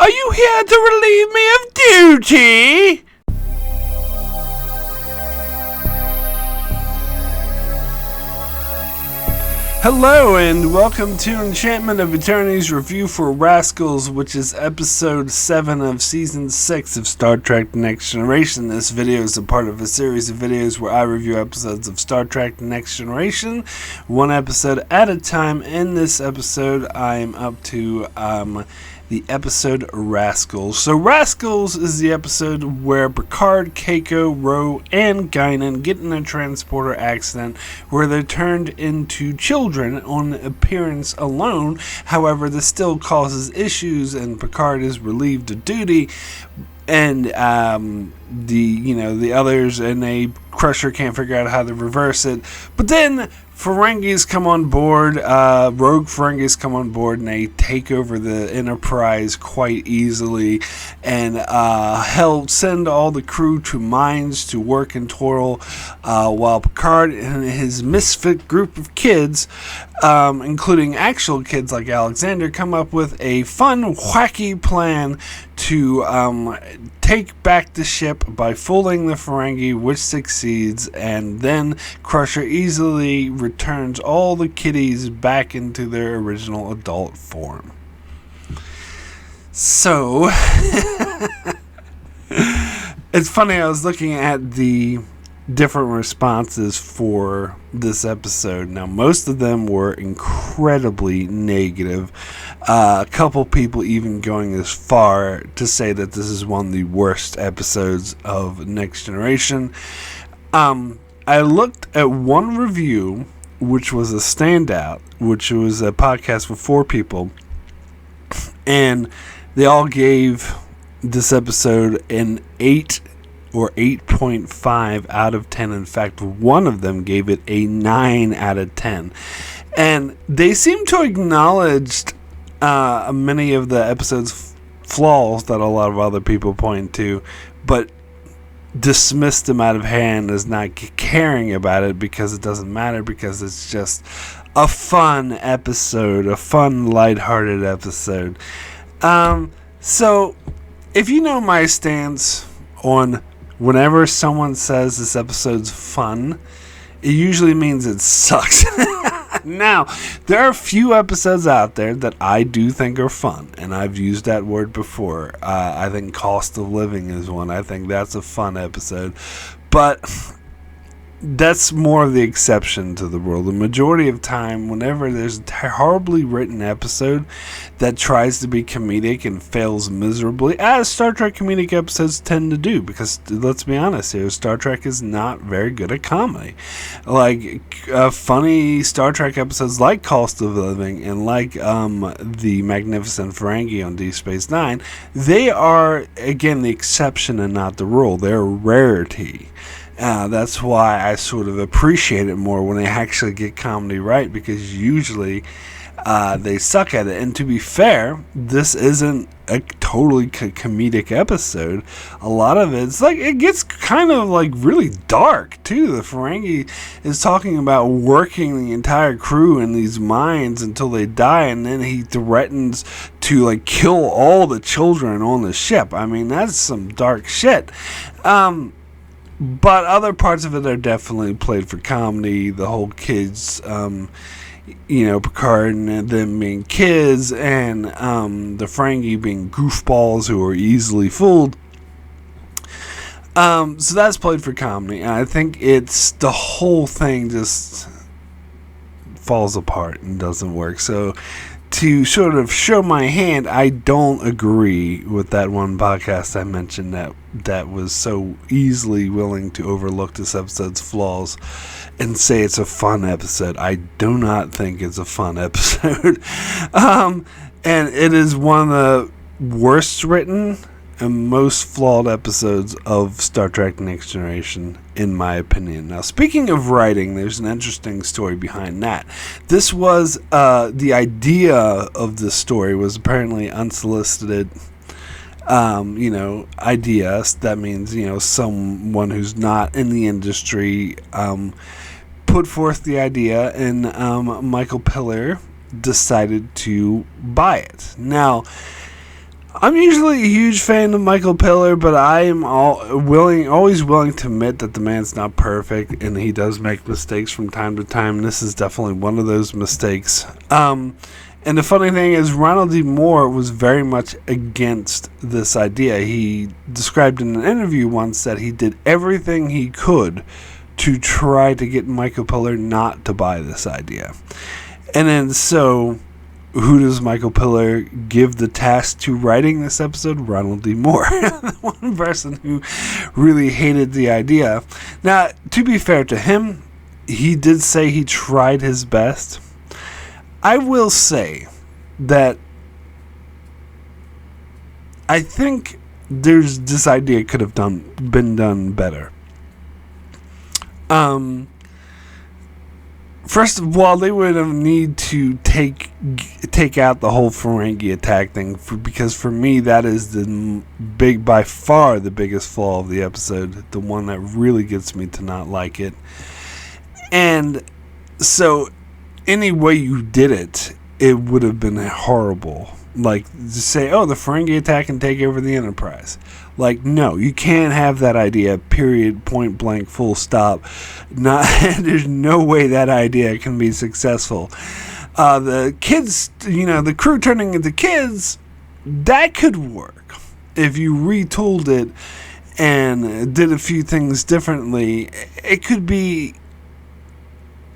Are you here to relieve me of duty? Hello and welcome to Enchantment of Eternity's review for Rascals, which is episode 7 of season 6 of Star Trek The Next Generation. This video is a part of a series of videos where I review episodes of Star Trek The Next Generation, one episode at a time. In this episode, I'm up to the episode Rascals. So Rascals is the episode where Picard, Keiko, Ro, and Guinan get in a transporter accident where they're turned into children on appearance alone. However, this still causes issues and Picard is relieved of duty, and the others and a Crusher can't figure out how to reverse it. But then Ferengis come on board, rogue Ferengis come on board, and they take over the Enterprise quite easily, and help send all the crew to mines to work and toil, while Picard and his misfit group of kids, including actual kids like Alexander, come up with a fun, wacky plan to take back the ship by fooling the Ferengi, which succeeds, and then Crusher easily returns all the kiddies back into their original adult form. So, it's funny, I was looking at the different responses for this episode. Now, most of them were incredibly negative. A couple people even going as far to say that this is one of the worst episodes of Next Generation. I looked at one review, which was a standout, which was a podcast with 4 people, and they all gave this episode an 8 or 8.5 out of 10. In fact, one of them gave it a 9 out of 10. And they seem to acknowledge many of the episode's flaws that a lot of other people point to, but dismiss them out of hand as not caring about it because it doesn't matter, because it's just a fun episode, a fun, lighthearted episode. So, if you know my stance on whenever someone says this episode's fun, it usually means it sucks. Now, there are a few episodes out there that I do think are fun, and I've used that word before. I think Cost of Living is one. I think that's a fun episode. But that's more of the exception to the rule. The majority of time, whenever there's a horribly written episode that tries to be comedic and fails miserably, as Star Trek comedic episodes tend to do, because let's be honest here, Star Trek is not very good at comedy. Like funny Star Trek episodes like Cost of Living and like the Magnificent Ferengi on Deep Space Nine, they are, again, the exception and not the rule. They're a rarity. That's why I sort of appreciate it more when they actually get comedy right, because usually they suck at it. And to be fair, this isn't a totally comedic episode. A lot of it's like, it gets kind of like really dark too. The Ferengi is talking about working the entire crew in these mines until they die, and then he threatens to like kill all the children on the ship. I mean, that's some dark shit. But other parts of it are definitely played for comedy. The whole kids, Picard and them being kids, and the Ferengi being goofballs who are easily fooled. So that's played for comedy. And I think it's the whole thing just falls apart and doesn't work. So to sort of show my hand, I don't agree with that one podcast I mentioned that was so easily willing to overlook this episode's flaws and say it's a fun episode. I do not think it's a fun episode. And it is one of the worst written and most flawed episodes of Star Trek Next Generation, in my opinion. Now, speaking of writing, there's an interesting story behind that. This was, the idea of this story was apparently unsolicited, ideas. That means, someone who's not in the industry, put forth the idea, and Michael Piller decided to buy it. Now, I'm usually a huge fan of Michael Piller, but I am always willing to admit that the man's not perfect, and he does make mistakes from time to time. This is definitely one of those mistakes. And the funny thing is, Ronald D. Moore was very much against this idea. He described in an interview once that he did everything he could to try to get Michael Piller not to buy this idea. And then so, who does Michael Piller give the task to writing this episode? Ronald D. Moore, the one person who really hated the idea. Now, to be fair to him, he did say he tried his best. I will say that I think this idea could have been done better. First of all, they would have need to take out the whole Ferengi attack thing, because for me that is by far the biggest flaw of the episode, the one that really gets me to not like it. And so any way you did it, it would have been horrible. Like, just say, oh, the Ferengi attack and take over the Enterprise. Like, no, you can't have that idea, period, point blank, full stop. There's no way that idea can be successful. The kids, the crew turning into kids, that could work if you retooled it and did a few things differently. It could be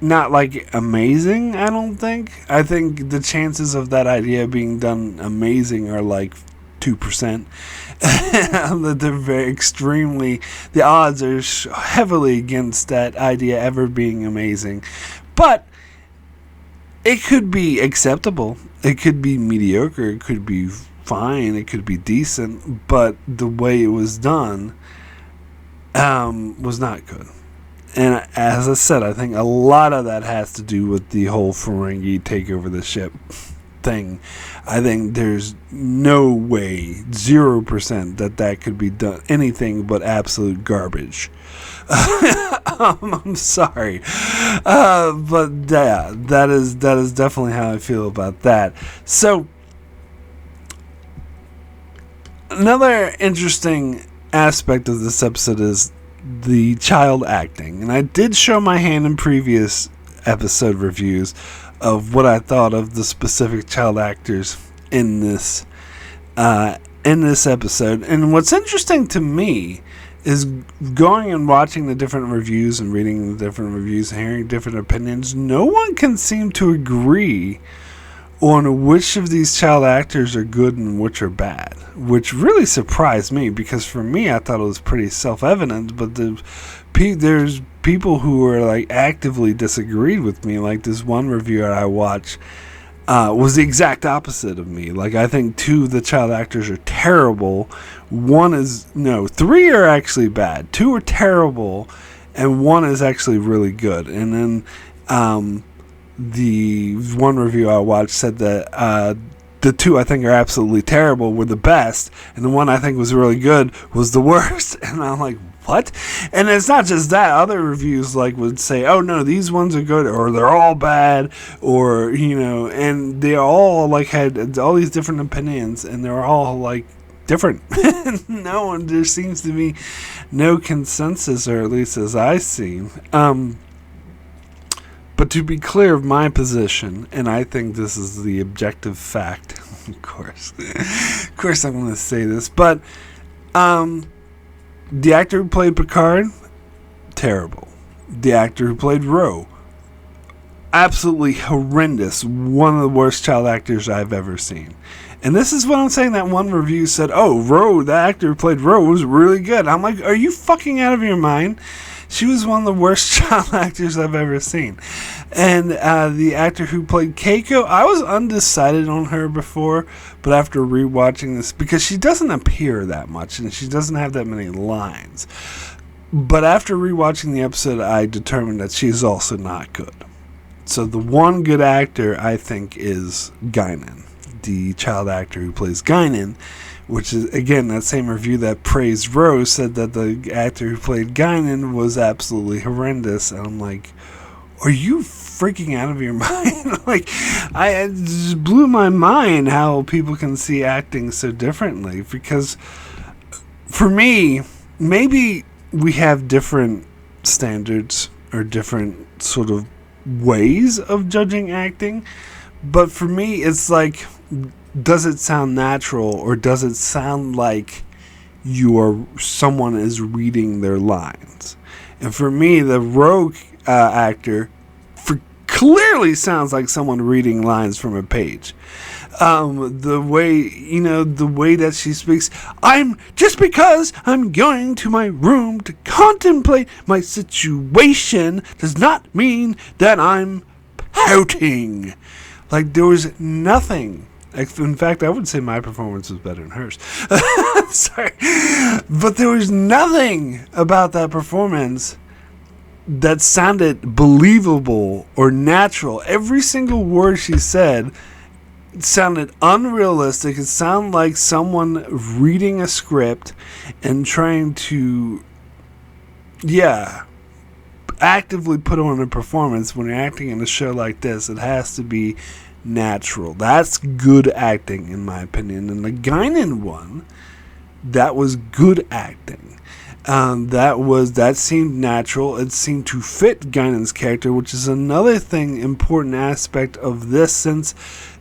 not like amazing, I don't think. I think the chances of that idea being done amazing are like 2%. That they're very extremely, the odds are heavily against that idea ever being amazing. But it could be acceptable. It could be mediocre. It could be fine. It could be decent. But the way it was done was not good. And as I said, I think a lot of that has to do with the whole Ferengi take over the ship thing. I think there's no way, 0%, that could be done anything but absolute garbage. I'm sorry. But yeah, that is definitely how I feel about that. So, another interesting aspect of this episode is the child acting, and I did show my hand in previous episode reviews of what I thought of the specific child actors in this episode. And what's interesting to me is going and watching the different reviews and reading the different reviews and hearing different opinions. No one can seem to agree on which of these child actors are good and which are bad, which really surprised me, because for me I thought it was pretty self-evident, but there's people who are like actively disagreed with me. Like this one reviewer I watched was the exact opposite of me. Like, I think 2 of the child actors are terrible. 3 are actually bad. 2 are terrible, and 1 is actually really good. And then the one review I watched said that the 2 I think are absolutely terrible were the best, and the one I think was really good was the worst. And I'm like, what? And it's not just that. Other reviews would say, oh no, these ones are good, or they're all bad, or and they all had all these different opinions, and they're all different. There seems to be no consensus, or at least as I see. But to be clear of my position, and I think this is the objective fact, of course I'm going to say this, but the actor who played Picard, terrible. The actor who played Ro, absolutely horrendous. One of the worst child actors I've ever seen. And this is what I'm saying. That one review said, oh, Ro, the actor who played Ro was really good. I'm like, are you fucking out of your mind? She was one of the worst child actors I've ever seen. And the actor who played Keiko, I was undecided on her before, but after rewatching this, because she doesn't appear that much and she doesn't have that many lines. But after rewatching the episode, I determined that she's also not good. So the one good actor, I think, is Guinan, the child actor who plays Guinan, which is, again, that same review that praised Rose said that the actor who played Guinan was absolutely horrendous. And I'm like, are you freaking out of your mind. Like, it just blew my mind how people can see acting so differently. Because for me, maybe we have different standards or different sort of ways of judging acting, but for me it's like, does it sound natural, or does it sound like someone is reading their lines? And for me, the rogue actor clearly sounds like someone reading lines from a page. The way that she speaks, just because I'm going to my room to contemplate my situation does not mean that I'm pouting. Like, there was nothing. In fact, I would say my performance was better than hers. Sorry. But there was nothing about that performance that sounded believable or natural. Every single word she said sounded unrealistic. It sounded like someone reading a script and trying to, actively put on a performance. When you're acting in a show like this, it has to be natural. That's good acting, in my opinion. And the Guinan one, that was good acting. That seemed natural. It seemed to fit Guinan's character, which is another important aspect of this, since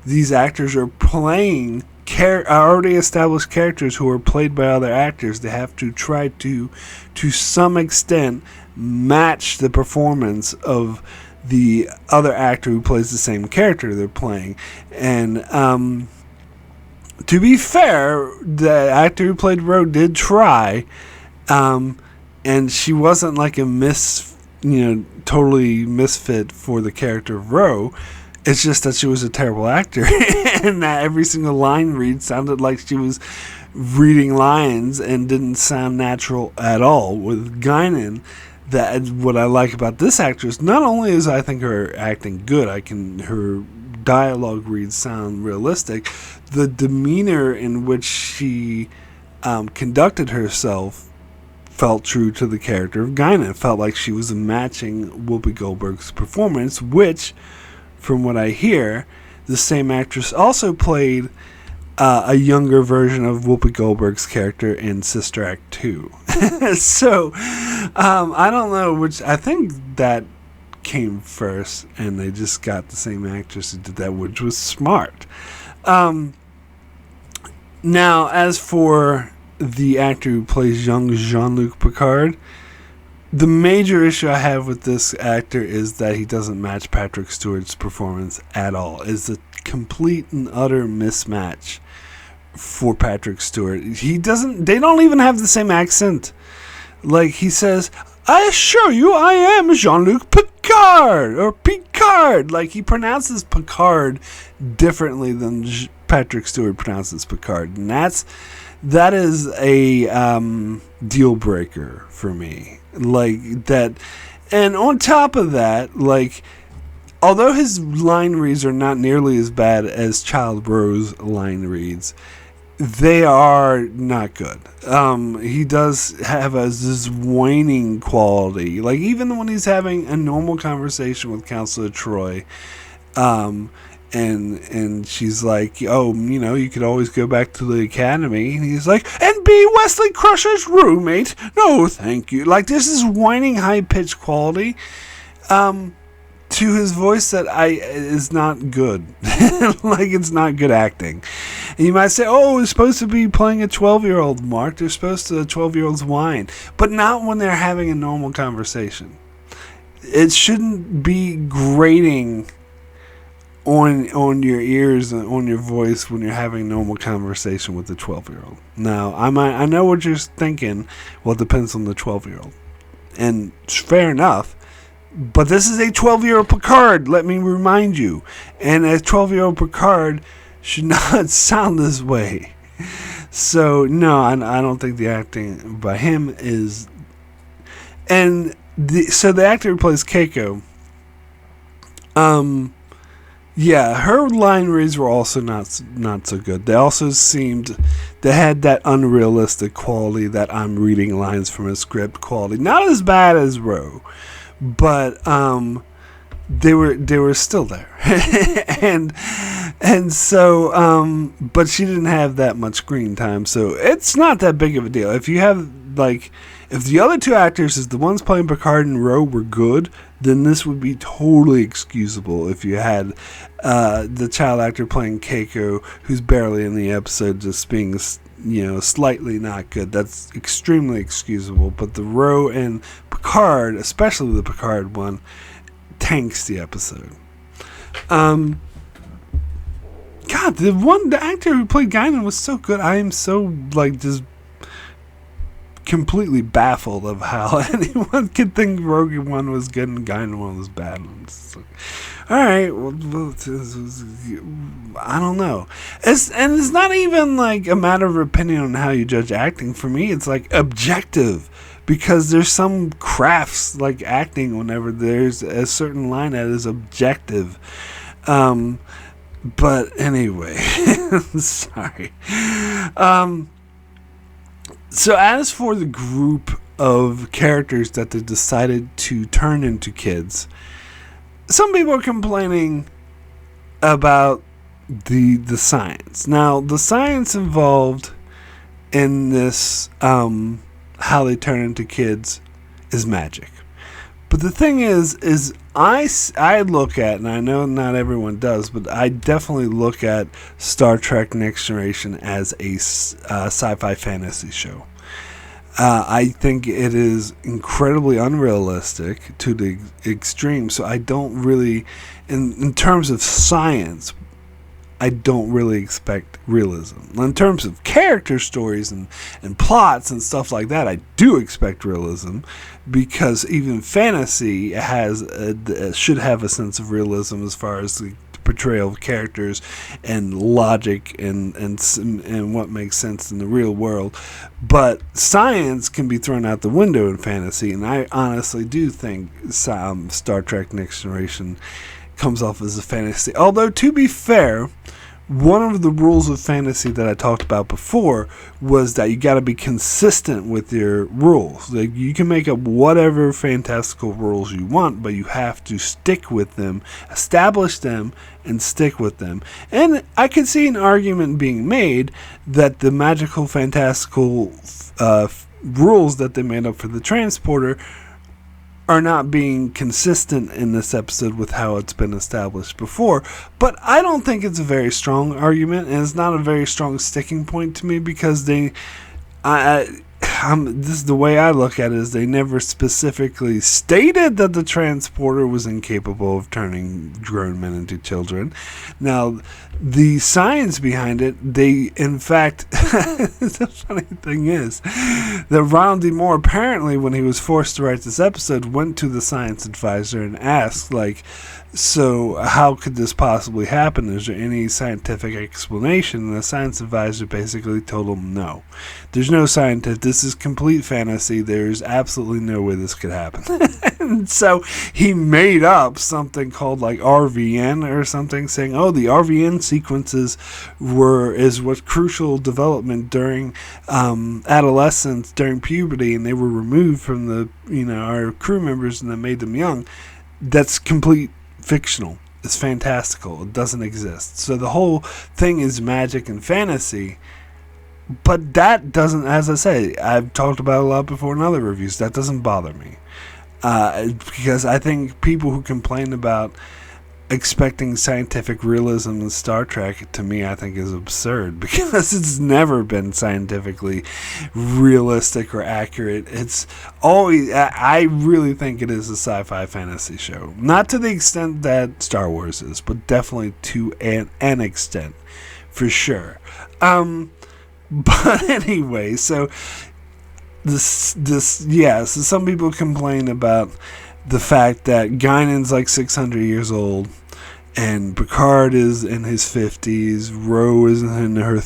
these actors are playing already established characters who are played by other actors. They have to try to some extent, match the performance of the other actor who plays the same character they're playing. And to be fair, the actor who played Rogue did try, and she wasn't like a totally misfit for the character of Ro. It's just that she was a terrible actor, and that every single line read sounded like she was reading lines and didn't sound natural at all. With Guinan, what I like about this actress, not only is I think her acting good, her dialogue reads sound realistic, the demeanor in which she conducted herself felt true to the character of Guinan. It felt like she was matching Whoopi Goldberg's performance, which, from what I hear, the same actress also played a younger version of Whoopi Goldberg's character in Sister Act 2. So, I don't know which. I think that came first, and they just got the same actress who did that, which was smart. Now, as for the actor who plays young Jean-Luc Picard, the major issue I have with this actor is that he doesn't match Patrick Stewart's performance at all. It's a complete and utter mismatch for Patrick Stewart. They don't even have the same accent. Like, he says, "I assure you I am Jean-Luc Picard," or Picard. Like, he pronounces Picard differently than Patrick Stewart pronounces Picard. And that is a deal breaker for me. Like, that. And on top of that, like, although his line reads are not nearly as bad as Child Ro's line reads, they are not good. He does have this whining quality. Like, even when he's having a normal conversation with Counselor Troy, and she's like, "Oh, you could always go back to the academy." And he's like, "And be Wesley Crusher's roommate? No, thank you." Like, this is whining, high-pitched quality to his voice that is not good. Like, it's not good acting. And you might say, "Oh, it's supposed to be playing a 12-year-old, Mark. They're supposed to 12-year-olds whine." But not when they're having a normal conversation. It shouldn't be grating on your ears and on your voice when you're having normal conversation with a 12-year-old. Now, I know what you're thinking. Well, it depends on the 12-year-old. And fair enough. But this is a 12-year-old Picard, let me remind you. And a 12-year-old Picard should not sound this way. So, no, I don't think the acting by him is... And so the actor who plays Keiko, her line reads were also not so good. They also they had that unrealistic quality, that I'm reading lines from a script quality. Not as bad as Ro, but they were still there. and so but she didn't have that much screen time, so it's not that big of a deal. If you have, like, if the other two actors, is the ones playing Picard and Ro, were good, then this would be totally excusable. If you had the child actor playing Keiko, who's barely in the episode, just being, you know, slightly not good, that's extremely excusable. But the Ro and Picard, especially the Picard one, tanks the episode. God, the actor who played Guinan was so good. I am so, like, just completely baffled of how anyone could think Rogue One was good and Guinan One was bad. Like, all right, well, I don't know. It's not even like a matter of opinion on how you judge acting. For me, it's like objective, because there's some crafts like acting whenever there's a certain line that is objective. But anyway, sorry. So as for the group of characters that they decided to turn into kids, some people are complaining about the science. Now, the science involved in this, how they turn into kids, is magic. But the thing is I look at, and I know not everyone does, but I definitely look at Star Trek Next Generation as a sci-fi fantasy show. I think it is incredibly unrealistic to the extreme, so I don't really, in terms of science, I don't really expect realism. In terms of character stories and plots and stuff like that, I do expect realism, because even fantasy should have a sense of realism as far as the portrayal of characters and logic and what makes sense in the real world. But science can be thrown out the window in fantasy, and I honestly do think Star Trek Next Generation comes off as a fantasy. Although, to be fair, one of the rules of fantasy that I talked about before was that you got to be consistent with your rules. Like, you can make up whatever fantastical rules you want, but you have to stick with them, establish them, and stick with them. And I could see an argument being made that the magical, fantastical rules that they made up for the transporter are not being consistent in this episode with how it's been established before. But I don't think it's a very strong argument, and it's not a very strong sticking point to me, because this is the way I look at it, is they never specifically stated that the transporter was incapable of turning grown men into children. Now, the science behind it, they, in fact, the funny thing is that Ronald D. Moore, apparently, when he was forced to write this episode, went to the science advisor and asked, like, so how could this possibly happen? Is there any scientific explanation? And the science advisor basically told him, no, there's no scientific, this is complete fantasy, there's absolutely no way this could happen. And so he made up something called like RVN or something, saying, oh, the RVN sequences is what crucial development during adolescence, during puberty, and they were removed from the, our crew members, and that made them young. That's complete fictional. It's fantastical. It doesn't exist. So the whole thing is magic and fantasy, but that doesn't, as I say, I've talked about it a lot before in other reviews, that doesn't bother me. Because I think people who complain about expecting scientific realism in Star Trek, to me, I think is absurd, because it's never been scientifically realistic or accurate. It's always, I really think it is a sci-fi fantasy show. Not to the extent that Star Wars is, but definitely to an extent, for sure. But anyway, so so some people complain about the fact that Guinan's like 600 years old, and Picard is in his 50s, Ro is in her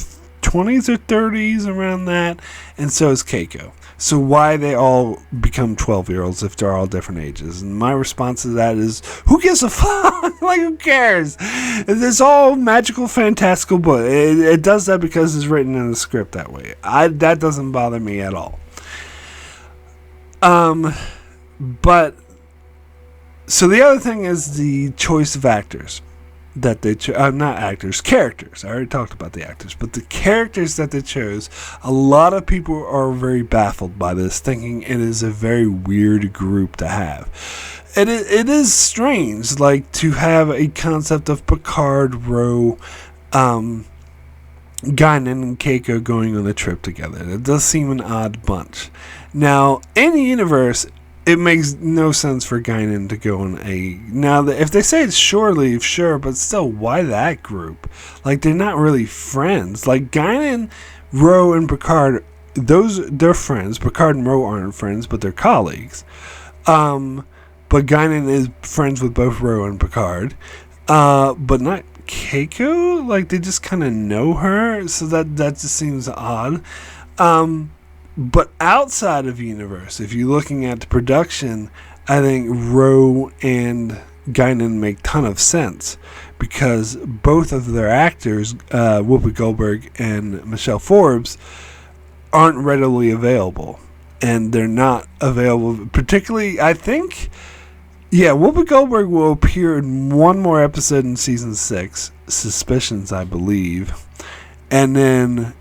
20s or 30s, around that, and so is Keiko. So why they all become 12-year-olds if they're all different ages? And my response to that is, who gives a fuck? Like, who cares? It's all magical, fantastical, but it does that because it's written in the script that way. That doesn't bother me at all. But So the other thing is the choice of actors that they not actors, characters. I already talked about the actors, but the characters that they chose, a lot of people are very baffled by this, thinking it is a very weird group to have. It is strange, like, to have a concept of Picard, Ro, Guinan, and Keiko going on a trip together. It does seem an odd bunch. Now, in the universe, it makes no sense for Guinan to go on a... Now, if they say it's shore leave, sure, but still, why that group? Like, they're not really friends. Like, Guinan, Ro, and Picard, they're friends. Picard and Ro aren't friends, but they're colleagues. But Guinan is friends with both Ro and Picard. But not Keiko? Like, they just kind of know her, so that just seems odd. But outside of universe, if you're looking at the production, I think Ro and Guinan make ton of sense, because both of their actors, Whoopi Goldberg and Michelle Forbes, aren't readily available. And they're not available, particularly, I think, Whoopi Goldberg will appear in one more episode in season 6, Suspicions, I believe, and then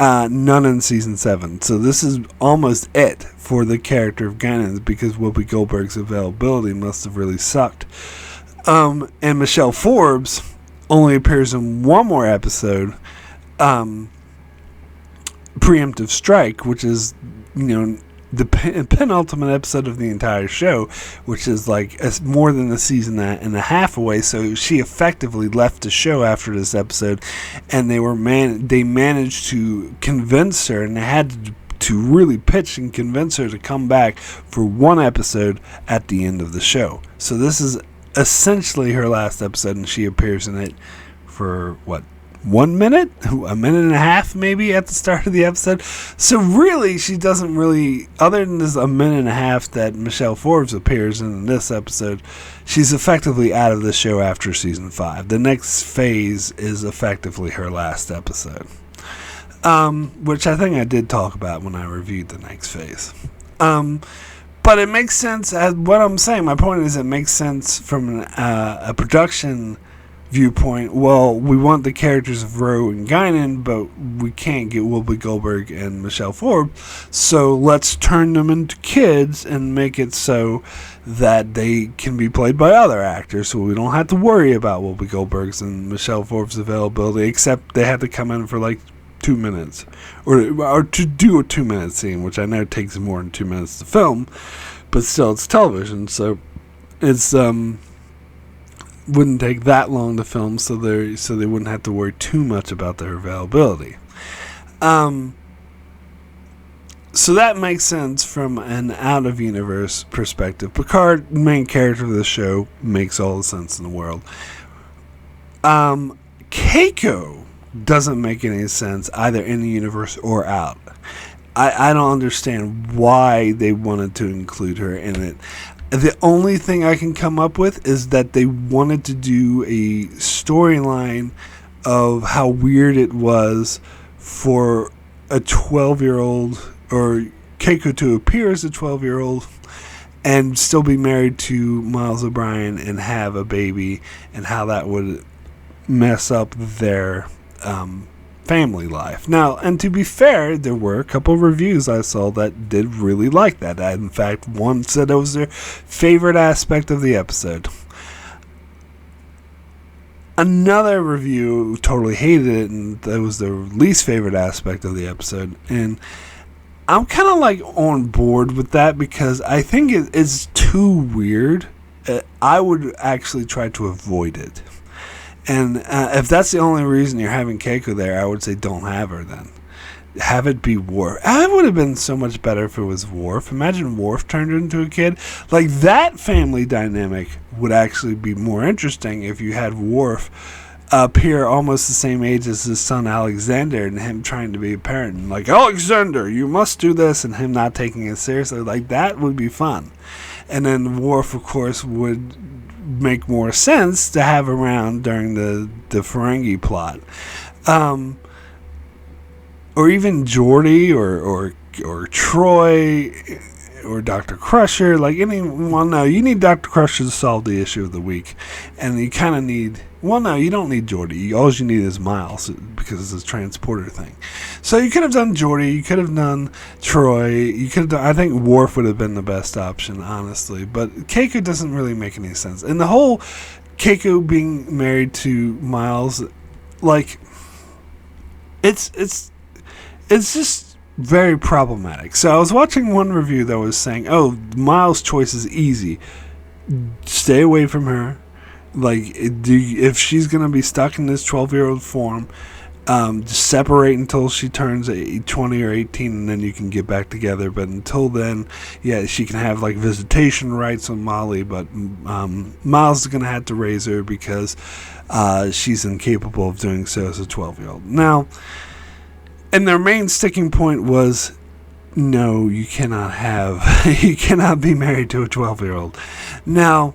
none in season 7. So this is almost it for the character of Guinan, because Whoopi Goldberg's availability must have really sucked. And Michelle Forbes only appears in one more episode, Preemptive Strike, which is, the penultimate episode of the entire show, which is like more than a season and a half away. So she effectively left the show after this episode, and they managed to convince her, and they had to really pitch and convince her to come back for one episode at the end of the show. So this is essentially her last episode, and she appears in it for 1 minute, a minute and a half maybe at the start of the episode. So really, she doesn't really, other than this a minute and a half that Michelle Forbes appears in this episode, she's effectively out of the show after season 5. The next phase is effectively her last episode, which I think I did talk about when I reviewed the next phase. But it makes sense. What I'm saying, my point is, it makes sense from a production viewpoint. Well, we want the characters of Ro and Guinan, but we can't get Whoopi Goldberg and Michelle Forbes, so let's turn them into kids and make it so that they can be played by other actors, so we don't have to worry about Whoopi Goldberg's and Michelle Forbes' availability, except they had to come in for like 2 minutes, or to do a 2-minute scene, which I know takes more than 2 minutes to film, but still, it's television, so it's wouldn't take that long to film, so they wouldn't have to worry too much about their availability. So that makes sense from an out-of-universe perspective. Picard, main character of the show, makes all the sense in the world. Keiko doesn't make any sense either in the universe or out. I don't understand why they wanted to include her in it. The only thing I can come up with is that they wanted to do a storyline of how weird it was for a 12-year-old, or Keiko to appear as a 12-year-old and still be married to Miles O'Brien and have a baby, and how that would mess up their family life. Now, and to be fair, there were a couple of reviews I saw that did really like that. In fact, one said it was their favorite aspect of the episode. Another review totally hated it, and that was their least favorite aspect of the episode. And I'm kind of like on board with that, because I think it's too weird. I would actually try to avoid it. And if that's the only reason you're having Keiko there, I would say don't have her then. Have it be Worf. It would have been so much better if it was Worf. Imagine Worf turned into a kid. Like, that family dynamic would actually be more interesting if you had Worf appear almost the same age as his son Alexander, and him trying to be a parent. And like, Alexander, you must do this, and him not taking it seriously. Like, that would be fun. And then Worf, of course, would make more sense to have around during the Ferengi plot, or even Geordi or Troy, or Dr. Crusher, like well, no, you need Dr. Crusher to solve the issue of the week, and you kind of need, well, no, you don't need Geordi. All you need is Miles, because it's a transporter thing. So you could have done Geordi, you could have done Troy, you could have done, I think Worf would have been the best option, honestly, but Keiko doesn't really make any sense. And the whole Keiko being married to Miles, like, it's just very problematic. So I was watching one review that was saying, oh, Miles' choice is easy. Stay away from her. Like, if she's going to be stuck in this 12-year-old form, just separate until she turns 20 or 18, and then you can get back together. But until then, yeah, she can have, like, visitation rights on Molly, but Miles is going to have to raise her because she's incapable of doing so as a 12-year-old. Now, and their main sticking point was, no, you cannot be married to a 12-year-old. Now,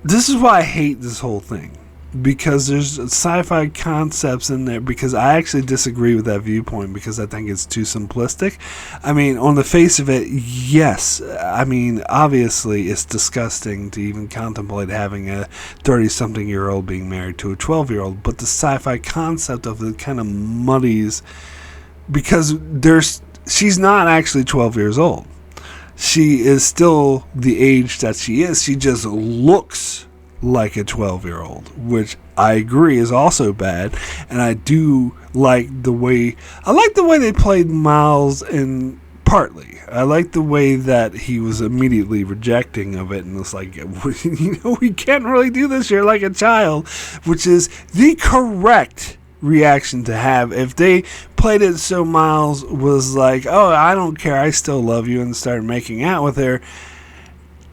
this is why I hate this whole thing, because there's sci-fi concepts in there, because I actually disagree with that viewpoint, because I think it's too simplistic. I mean, on the face of it, yes. I mean, obviously, it's disgusting to even contemplate having a 30-something-year-old being married to a 12-year-old, but the sci-fi concept of it kind of muddies, because she's not actually 12 years old. She is still the age that she is. She just looks like a 12-year-old, which I agree is also bad. And I do like the way they played Miles in Partly. I like the way that he was immediately rejecting of it, and it's like, we can't really do this. You're like a child, which is the correct reaction to have. If they played it so Miles was like, oh, I don't care, I still love you, and started making out with her,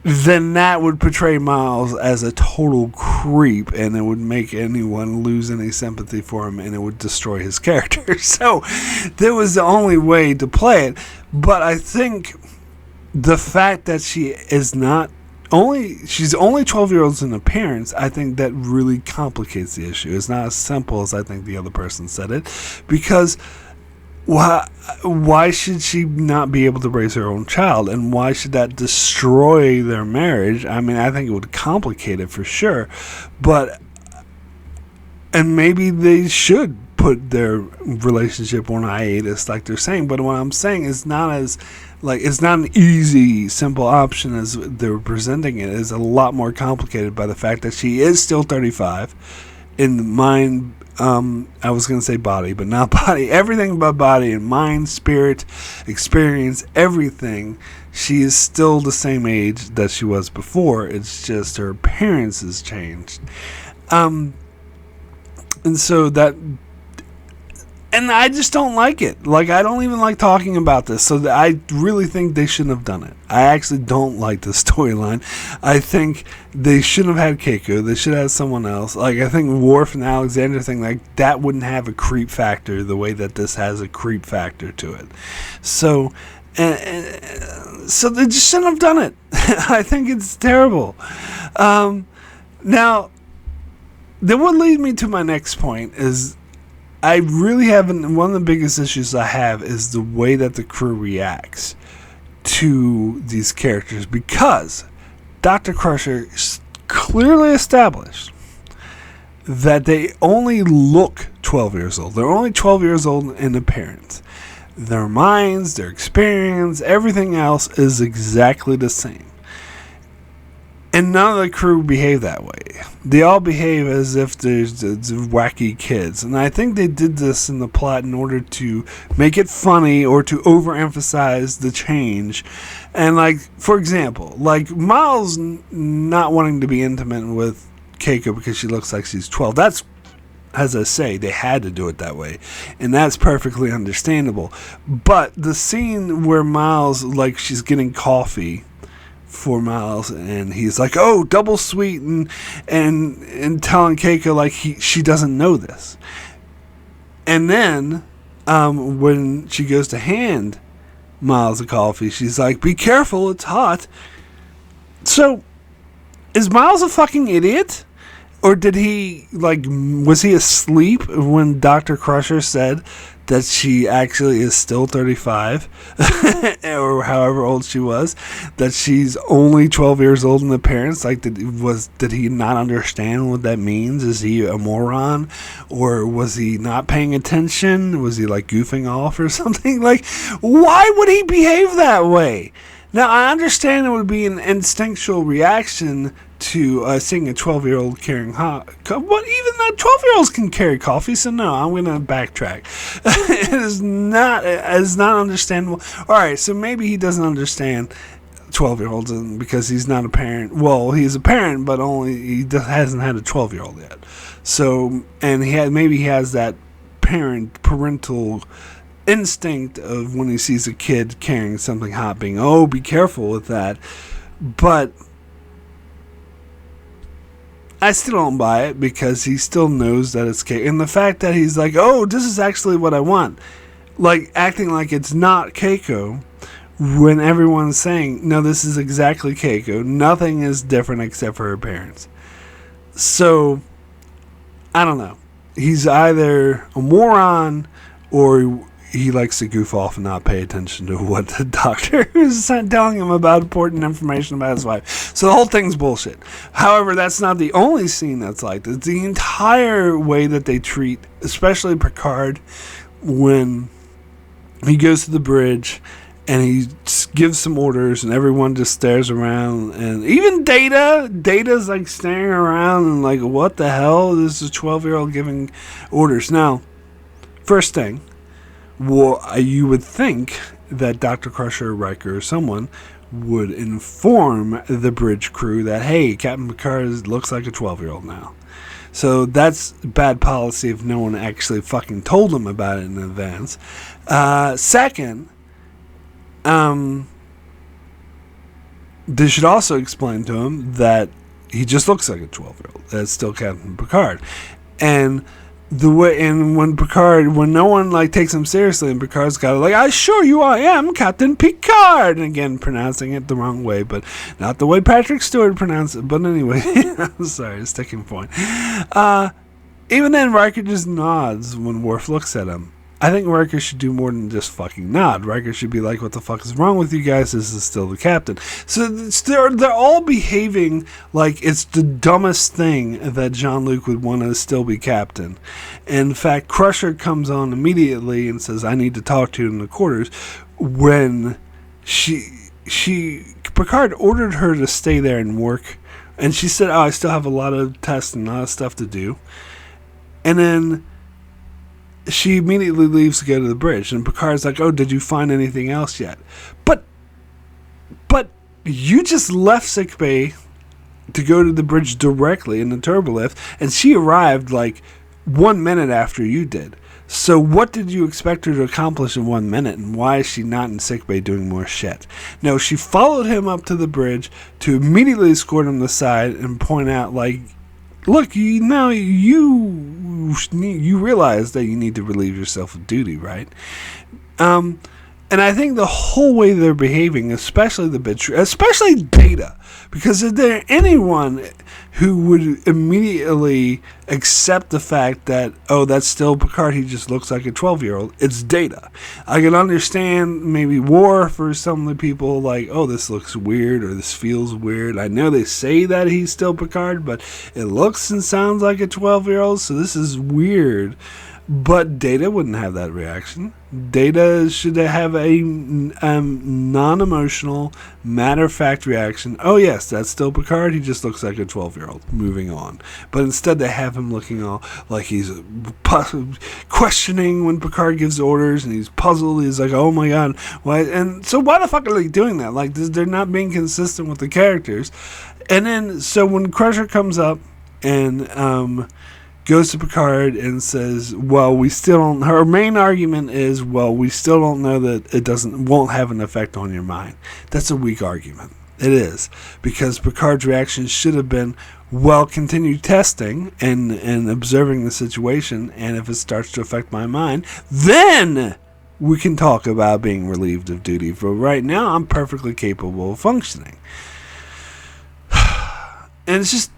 then that would portray Miles as a total creep, and it would make anyone lose any sympathy for him, and it would destroy his character. So that was the only way to play it. But I think the fact that she's only 12 years old in appearance, I think that really complicates the issue. It's not as simple as I think the other person said it, because why should she not be able to raise her own child, and why should that destroy their marriage? I mean, I think it would complicate it for sure, and maybe they should put their relationship on hiatus like they're saying, but what I'm saying is it's not an easy, simple option as they're presenting it. It's a lot more complicated by the fact that she is still 35 in mind. I was going to say body, but not body. Everything but body, and mind, spirit, experience, everything. She is still the same age that she was before. It's just her appearance has changed. And so that... And I just don't like it. Like, I don't even like talking about this. So I really think they shouldn't have done it. I actually don't like the storyline. I think they shouldn't have had Keiko. They should have had someone else. Like, I think Worf and Alexander thing, like, that wouldn't have a creep factor the way that this has a creep factor to it. So, so they just shouldn't have done it. I think it's terrible. Now, that would lead me to my next point is... I really haven't. One of the biggest issues I have is the way that the crew reacts to these characters, because Dr. Crusher clearly established that they only look 12 years old. They're only 12 years old in appearance. Their minds, their experience, everything else is exactly the same. And none of the crew behave that way. They all behave as if they're wacky kids. And I think they did this in the plot in order to make it funny or to overemphasize the change. And, like, for example, like Miles not wanting to be intimate with Keiko because she looks like she's 12. That's, as I say, they had to do it that way. And that's perfectly understandable. But the scene where Miles, like, she's getting coffee for Miles, and he's like, oh, double sweet, and telling Keiko like she doesn't know this. And then when she goes to hand Miles a coffee, she's like, be careful, it's hot. So is Miles a fucking idiot? Or did he, like, was he asleep when Dr. Crusher said that she actually is still 35 or however old she was, that she's only 12 years old, and the parents, like, did he not understand what that means? Is he a moron, or was he not paying attention? Was he like goofing off or something? Like, why would he behave that way? Now, I understand it would be an instinctual reaction to seeing a 12-year-old carrying but even that 12-year-olds can carry coffee, so no, I'm going to backtrack. It is not understandable. All right, so maybe he doesn't understand 12-year-olds because he's not a parent. Well, he's a parent, but he hasn't had a 12-year-old yet. So, and maybe he has that parental instinct of when he sees a kid carrying something hot, being, oh, be careful with that. But I still don't buy it, because he still knows that it's Keiko. And the fact that he's like, oh, this is actually what I want. Like, acting like it's not Keiko, when everyone's saying, no, this is exactly Keiko. Nothing is different except for her parents. So, I don't know. He's either a moron, or he likes to goof off and not pay attention to what the doctor is telling him about important information about his wife. So the whole thing's bullshit. However, that's not the only scene that's like this. The entire way that they treat, especially Picard, when he goes to the bridge and he gives some orders and everyone just stares around, and even Data's like staring around and like, what the hell? This is a 12-year-old giving orders. Now, first thing, well, you would think that Dr. Crusher, Riker, or someone would inform the bridge crew that, hey, Captain Picard looks like a 12-year-old now. So that's bad policy if no one actually fucking told him about it in advance. Second, they should also explain to him that he just looks like a 12-year-old. That's still Captain Picard. And when no one like takes him seriously, and Picard's got like, I assure you I am Captain Picard, and again pronouncing it the wrong way, but not the way Patrick Stewart pronounced it. But anyway, I'm sorry, sticking point. Even then, Riker just nods when Worf looks at him. I think Riker should do more than just fucking nod. Riker should be like, what the fuck is wrong with you guys? This is still the captain. So they're all behaving like it's the dumbest thing that Jean-Luc would want to still be captain. In fact, Crusher comes on immediately and says, I need to talk to you in the quarters, when Picard ordered her to stay there and work. And she said, oh, I still have a lot of tests and a lot of stuff to do. And then she immediately leaves to go to the bridge, and Picard's like, oh, did you find anything else yet? But you just left sickbay to go to the bridge directly in the turbolift, and she arrived like 1 minute after you did. So what did you expect her to accomplish in 1 minute, and why is she not in sickbay doing more shit? No, she followed him up to the bridge to immediately escort him to the side and point out, like, look, you realize that you need to relieve yourself of duty, right? And I think the whole way they're behaving, especially especially Data, because if there anyone who would immediately accept the fact that, oh, that's still Picard, he just looks like a 12-year-old, it's Data. I can understand maybe Worf for some of the people like, oh, this looks weird or this feels weird. I know they say that he's still Picard, but it looks and sounds like a 12-year-old, so this is weird. But Data wouldn't have that reaction. Data should have a non-emotional, matter-of-fact reaction. Oh yes, that's still Picard. He just looks like a 12-year-old. Moving on. But instead they have him looking all like he's questioning when Picard gives orders, and he's puzzled. He's like, oh my god. Why? And so why the fuck are they doing that? Like, they're not being consistent with the characters. And then, so when Crusher comes up and goes to Picard and says, well, we still don't, her main argument is, well, we still don't know that it won't have an effect on your mind. That's a weak argument. It is. Because Picard's reaction should have been, well, continue testing and observing the situation, and if it starts to affect my mind, then we can talk about being relieved of duty. But right now, I'm perfectly capable of functioning. And it's just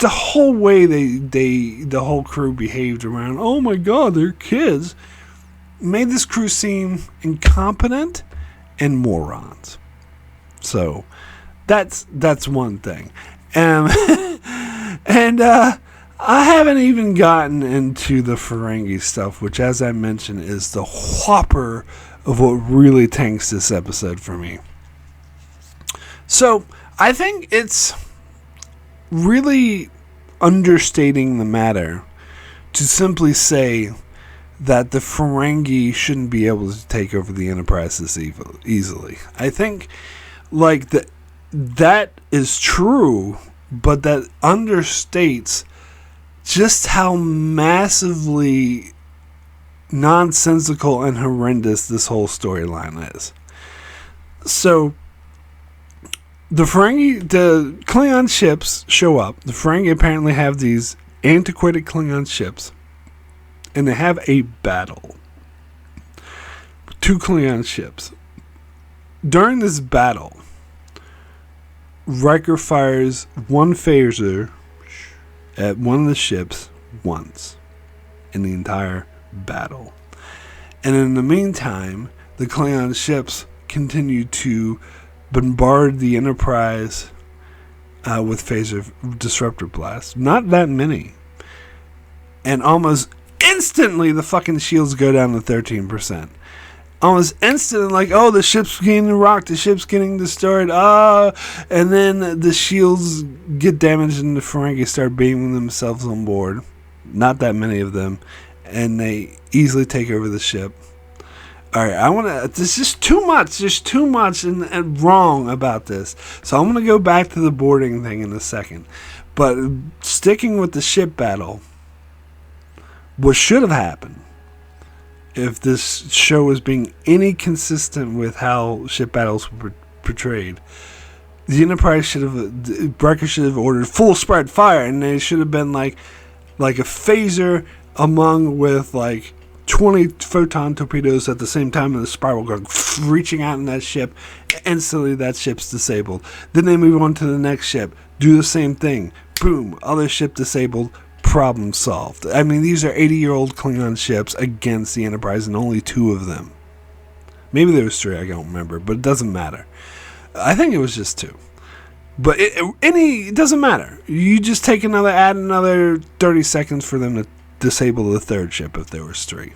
the whole way the whole crew behaved around, oh my god, they're kids. made this crew seem incompetent and morons. So that's one thing. And I haven't even gotten into the Ferengi stuff, which, as I mentioned, is the whopper of what really tanks this episode for me. So I think it's really understating the matter to simply say that the Ferengi shouldn't be able to take over the Enterprise this easily. I think that is true, but that understates just how massively nonsensical and horrendous this whole storyline is. So the Klingon ships show up. The Ferengi apparently have these antiquated Klingon ships, and they have a battle. 2 Klingon ships. During this battle, Riker fires one phaser at one of the ships once in the entire battle. And in the meantime, the Klingon ships continue to bombard the Enterprise with phaser disruptor blasts. Not that many. And almost instantly, the fucking shields go down to 13%. Almost instantly, like, oh, the ship's getting rocked, the ship's getting destroyed, and then the shields get damaged and the Ferengi start beaming themselves on board. Not that many of them. And they easily take over the ship. Alright, there's just too much. There's too much and wrong about this. So I'm going to go back to the boarding thing in a second. But sticking with the ship battle, what should have happened, if this show was being any consistent with how ship battles were portrayed, the Enterprise Riker should have ordered full spread fire, and they should have been like a phaser among with like 20 photon torpedoes at the same time in the spiral going, reaching out in that ship. Instantly that ship's disabled. Then they move on to the next ship, do the same thing, boom, other ship disabled, problem solved. I mean, these are 80-year-old Klingon ships against the Enterprise, and only 2 of them. Maybe there was 3, I don't remember, but it doesn't matter. I think it was just 2. But it doesn't matter. You just add another 30 seconds for them to disable the 3rd ship if there was 3.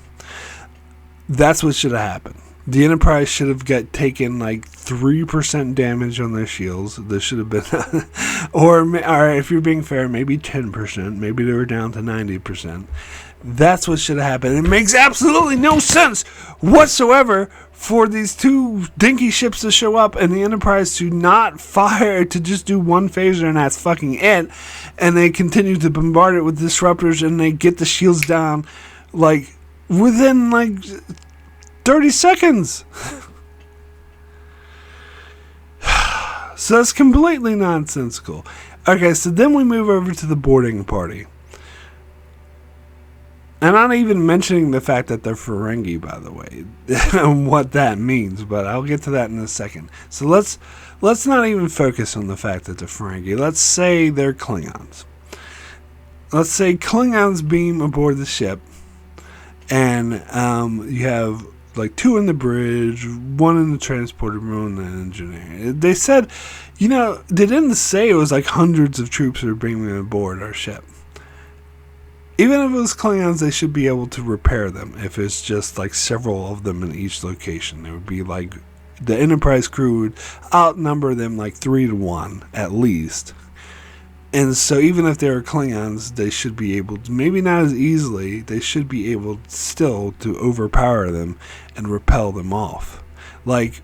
That's what should have happened. The Enterprise should have taken like 3% damage on their shields. There should have been, or if you're being fair, maybe 10%. Maybe they were down to 90%. That's what should have happened. It makes absolutely no sense whatsoever for these 2 dinky ships to show up and the Enterprise to not fire, to just do one phaser and that's fucking it. And they continue to bombard it with disruptors and they get the shields down like within like 30 seconds. So that's completely nonsensical. Okay, so then we move over to the boarding party. And I'm not even mentioning the fact that they're Ferengi, by the way, and what that means, but I'll get to that in a second. So let's not even focus on the fact that they're Ferengi. Let's say they're Klingons. Let's say Klingons beam aboard the ship, and you have like 2 in the bridge, 1 in the transporter room, and an engineer. They said, they didn't say it was like hundreds of troops were beaming aboard our ship. Even if it was Klingons, they should be able to repair them. If it's just like several of them in each location, it would be like the Enterprise crew would outnumber them like 3-1 at least. And so even if they are Klingons, they should be able to, maybe not as easily, they should be able still to overpower them and repel them off. Like,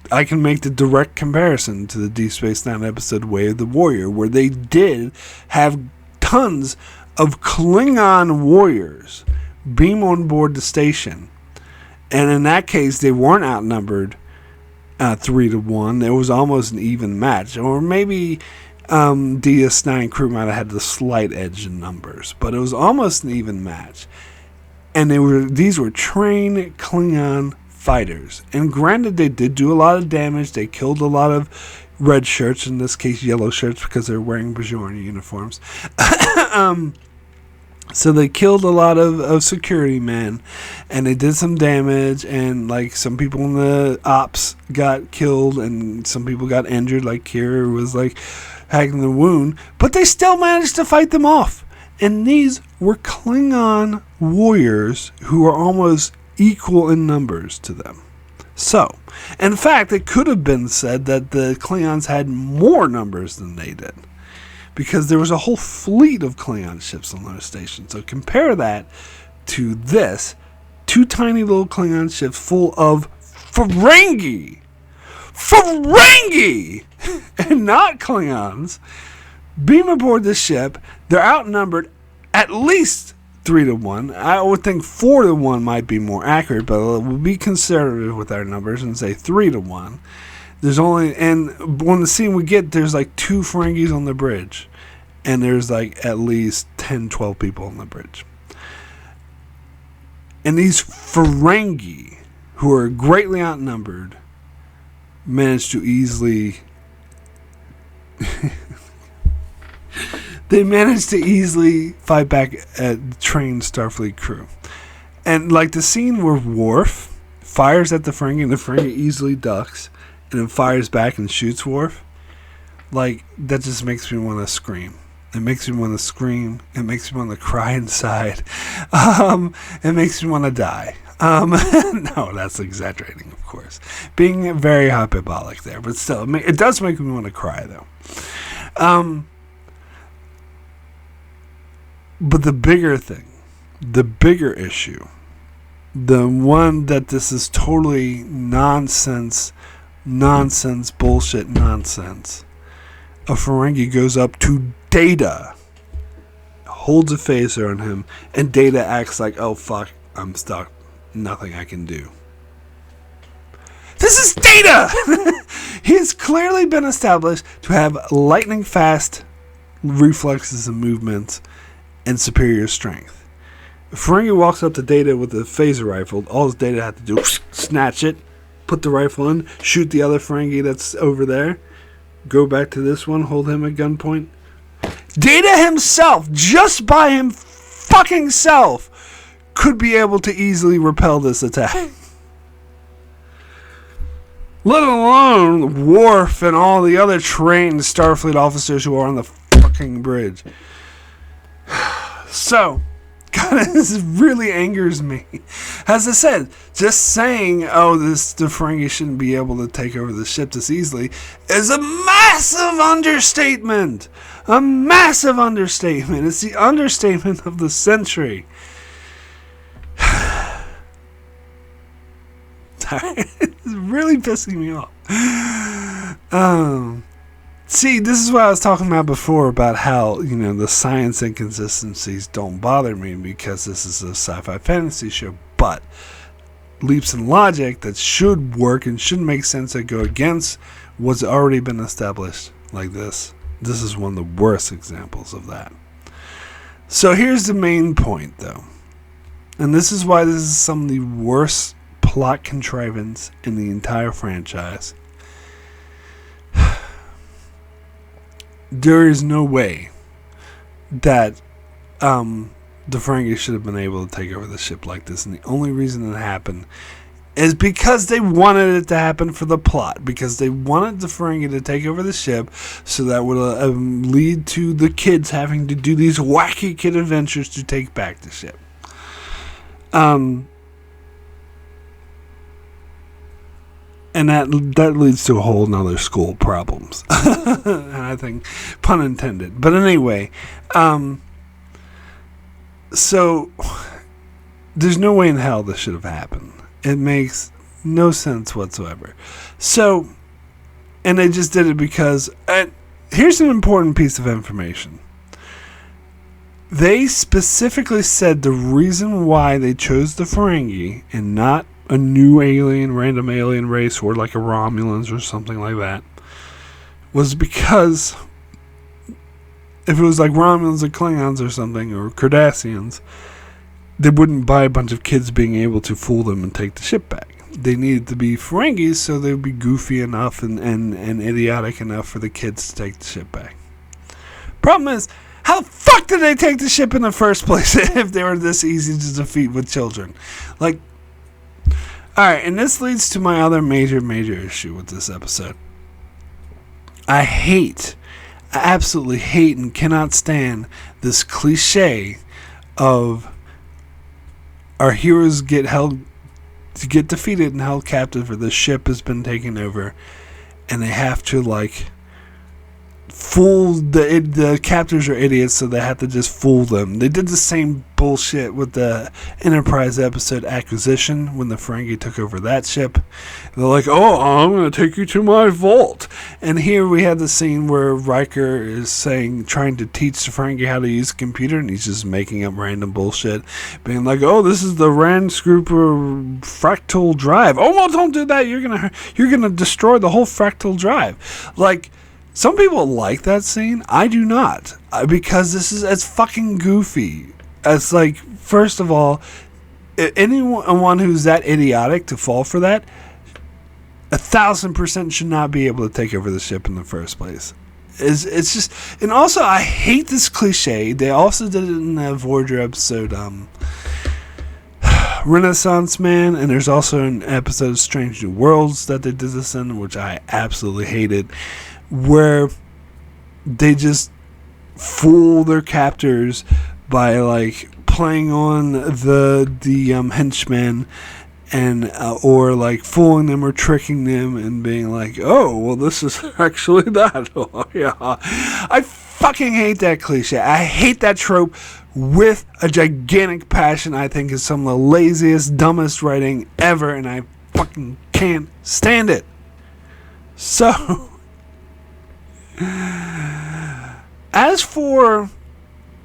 I can make the direct comparison to the Deep Space Nine episode Way of the Warrior, where they did have tons of Klingon warriors beam on board the station. And in that case, they weren't outnumbered 3-1. It was almost an even match. Or maybe DS9 crew might have had the slight edge in numbers, but it was almost an even match. And these were trained Klingon fighters. And granted, they did do a lot of damage. They killed a lot of red shirts, in this case yellow shirts, because they're wearing Bajoran uniforms. So they killed a lot of security men, and they did some damage, and like some people in the ops got killed, and some people got injured, like Kira was like having the wound, but they still managed to fight them off. And these were Klingon warriors who are almost equal in numbers to them. So, in fact, it could have been said that the Klingons had more numbers than they did, because there was a whole fleet of Klingon ships on their station. So compare that to this. 2 tiny little Klingon ships full of Ferengi. Ferengi! And not Klingons. Beam aboard the ship. They're outnumbered at least 3-1. I would think 4-1 might be more accurate, but we'll be conservative with our numbers and say 3-1. There's only, and when the scene we get, there's like 2 Ferengis on the bridge. And there's like at least 10, 12 people on the bridge. And these Ferengi, who are greatly outnumbered, managed to easily... they managed to easily fight back at trained Starfleet crew. And like the scene where Worf fires at the Ferengi and the Ferengi easily ducks, and then fires back and shoots Worf, like, that just makes me want to scream. It makes me want to scream. It makes me want to cry inside. It makes me want to die. No, that's exaggerating, of course. Being very hyperbolic there, but still, it does make me want to cry, though. But the bigger thing, the bigger issue, the one that this is totally nonsense, bullshit nonsense. A Ferengi goes up to Data, holds a phaser on him, and Data acts like, oh fuck, I'm stuck. Nothing I can do. This is Data! He has clearly been established to have lightning fast reflexes and movements and superior strength. If Ferengi walks up to Data with a phaser rifle, all his Data had to do is snatch it, put the rifle in, shoot the other Ferengi that's over there, go back to this one, hold him at gunpoint. Data himself, just by him fucking self, could be able to easily repel this attack. Let alone Worf and all the other trained Starfleet officers who are on the fucking bridge. So, God, this really angers me. As I said, just saying, oh, the Ferengi shouldn't be able to take over the ship this easily is a massive understatement. A massive understatement. It's the understatement of the century. It's really pissing me off. See, this is what I was talking about before about how, the science inconsistencies don't bother me because this is a sci-fi fantasy show, but leaps in logic that should work and should make sense that go against what's already been established like this. This is one of the worst examples of that. So here's the main point, though. And this is why this is some of the worst plot contrivance in the entire franchise. There is no way that the Ferengi should have been able to take over the ship like this. And the only reason it happened is because they wanted it to happen for the plot. Because they wanted the Ferengi to take over the ship so that would lead to the kids having to do these wacky kid adventures to take back the ship. And that leads to a whole nother school problems. And I think, pun intended. But anyway, so there's no way in hell this should have happened. It makes no sense whatsoever. So, and they just did it because, here's an important piece of information. They specifically said the reason why they chose the Ferengi and not a new random alien race, or like a Romulans or something like that, was because if it was like Romulans or Klingons or something, or Cardassians, they wouldn't buy a bunch of kids being able to fool them and take the ship back. They needed to be Ferengis so they would be goofy enough and idiotic enough for the kids to take the ship back. Problem is, How the fuck did they take the ship in the first place if they were this easy to defeat with children? Like, alright, and this leads to my other major issue with this episode. I absolutely hate and cannot stand this cliche of our heroes get defeated and held captive, or the ship has been taken over, and they have to like fool the captors are idiots, so they have to just fool them. They did the same bullshit with the Enterprise episode Acquisition when the Ferengi took over that ship. They're like, oh, I'm going to take you to my vault. And here we had the scene where Riker is trying to teach the Ferengi how to use a computer, and he's just making up random bullshit, being like, oh, this is the Ranscooper fractal drive. Oh, well, don't do that. You're gonna destroy the whole fractal drive. Like, some people like that scene. I do not, because it's fucking goofy. It's like, first of all, anyone who's that idiotic to fall for that, 1,000% should not be able to take over the ship in the first place. It's just, and also I hate this cliche. They also did it in the Voyager episode, Renaissance Man, and there's also an episode of Strange New Worlds that they did this in, which I absolutely hated, where they just fool their captors by like playing on the henchmen, and or like fooling them or tricking them and being like, oh, well, this is actually that. Oh, yeah, I fucking hate that cliche. I hate that trope with a gigantic passion. I think it's some of the laziest, dumbest writing ever, and I fucking can't stand it. So as for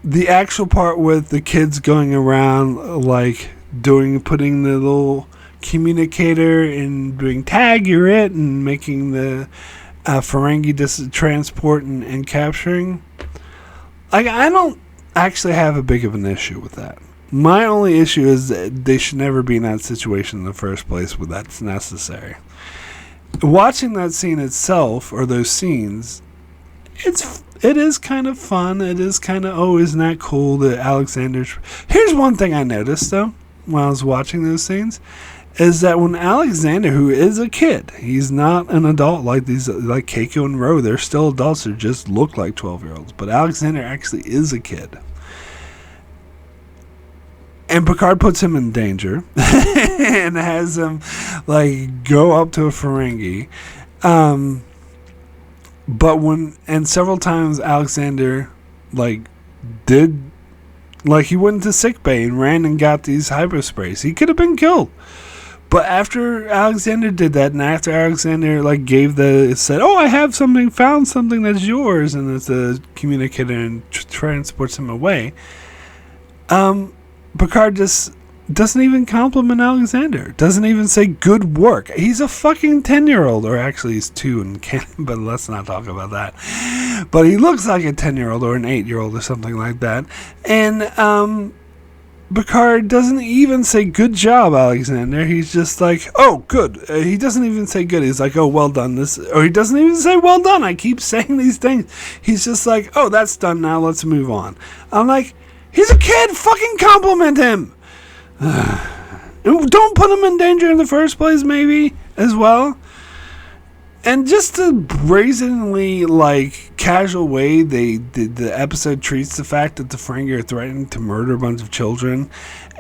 the actual part with the kids going around, like putting the little communicator and doing tag, you're it, and making the Ferengi transport and capturing, like, I don't actually have a big of an issue with that. My only issue is that they should never be in that situation in the first place where that's necessary. Watching that scene itself, or those scenes, it is kind of fun. It is kind of, oh, isn't that cool that Alexander's... Here's one thing I noticed, though, when I was watching those scenes, is that when Alexander, who is a kid, he's not an adult like Keiko and Ro, they're still adults who just look like 12-year-olds, but Alexander actually is a kid. And Picard puts him in danger and has him like go up to a Ferengi. But several times Alexander he went into sickbay and ran and got these hypo sprays. He could have been killed. But after Alexander did that, and after Alexander said, oh, I have found something that's yours, and it's a communicator and transports him away, Picard just doesn't even compliment Alexander. Doesn't even say good work. He's a fucking 10-year-old, or actually he's 2 and can't, but let's not talk about that. But he looks like a 10-year-old or an 8-year-old or something like that. And Picard doesn't even say good job, Alexander. He's just like, oh, good. He doesn't even say good. He's like, oh, well done. Or he doesn't even say well done. I keep saying these things. He's just like, oh, that's done now. Let's move on. I'm like, he's a kid. Fucking compliment him. Don't put him in danger in the first place, maybe, as well. And just the brazenly, casual way the episode treats the fact that the Ferengi are threatening to murder a bunch of children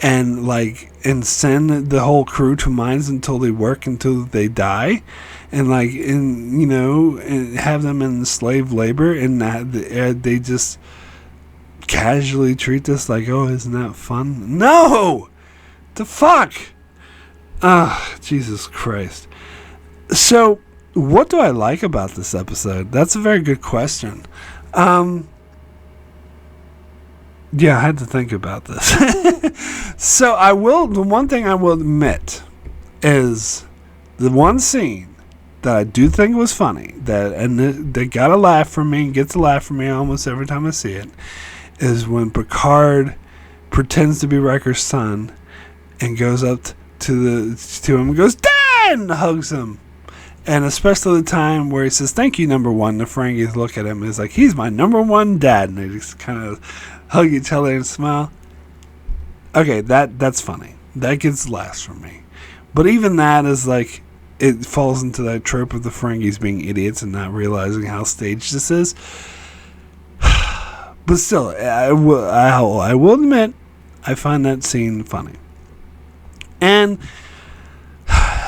and send the whole crew to mines until they die, and and have them in slave labor, and they just casually treat this like, oh, isn't that fun? No! The fuck? Jesus Christ. So, what do I like about this episode? That's a very good question. Yeah, I had to think about this. So, the one thing I will admit is the one scene that I do think was funny, that got a laugh from me, and gets a laugh from me almost every time I see it, is when Picard pretends to be Riker's son and goes up to him and goes, Dad! And hugs him. And especially the time where he says, "Thank you, number one." The Ferengis look at him and he's like, "He's my number one dad." And they just kind of hug each other and smile. Okay, that's funny. That gets laughs from me. But even that is like, it falls into that trope of the Ferengis being idiots and not realizing how staged this is. But still, I will admit, I find that scene funny. And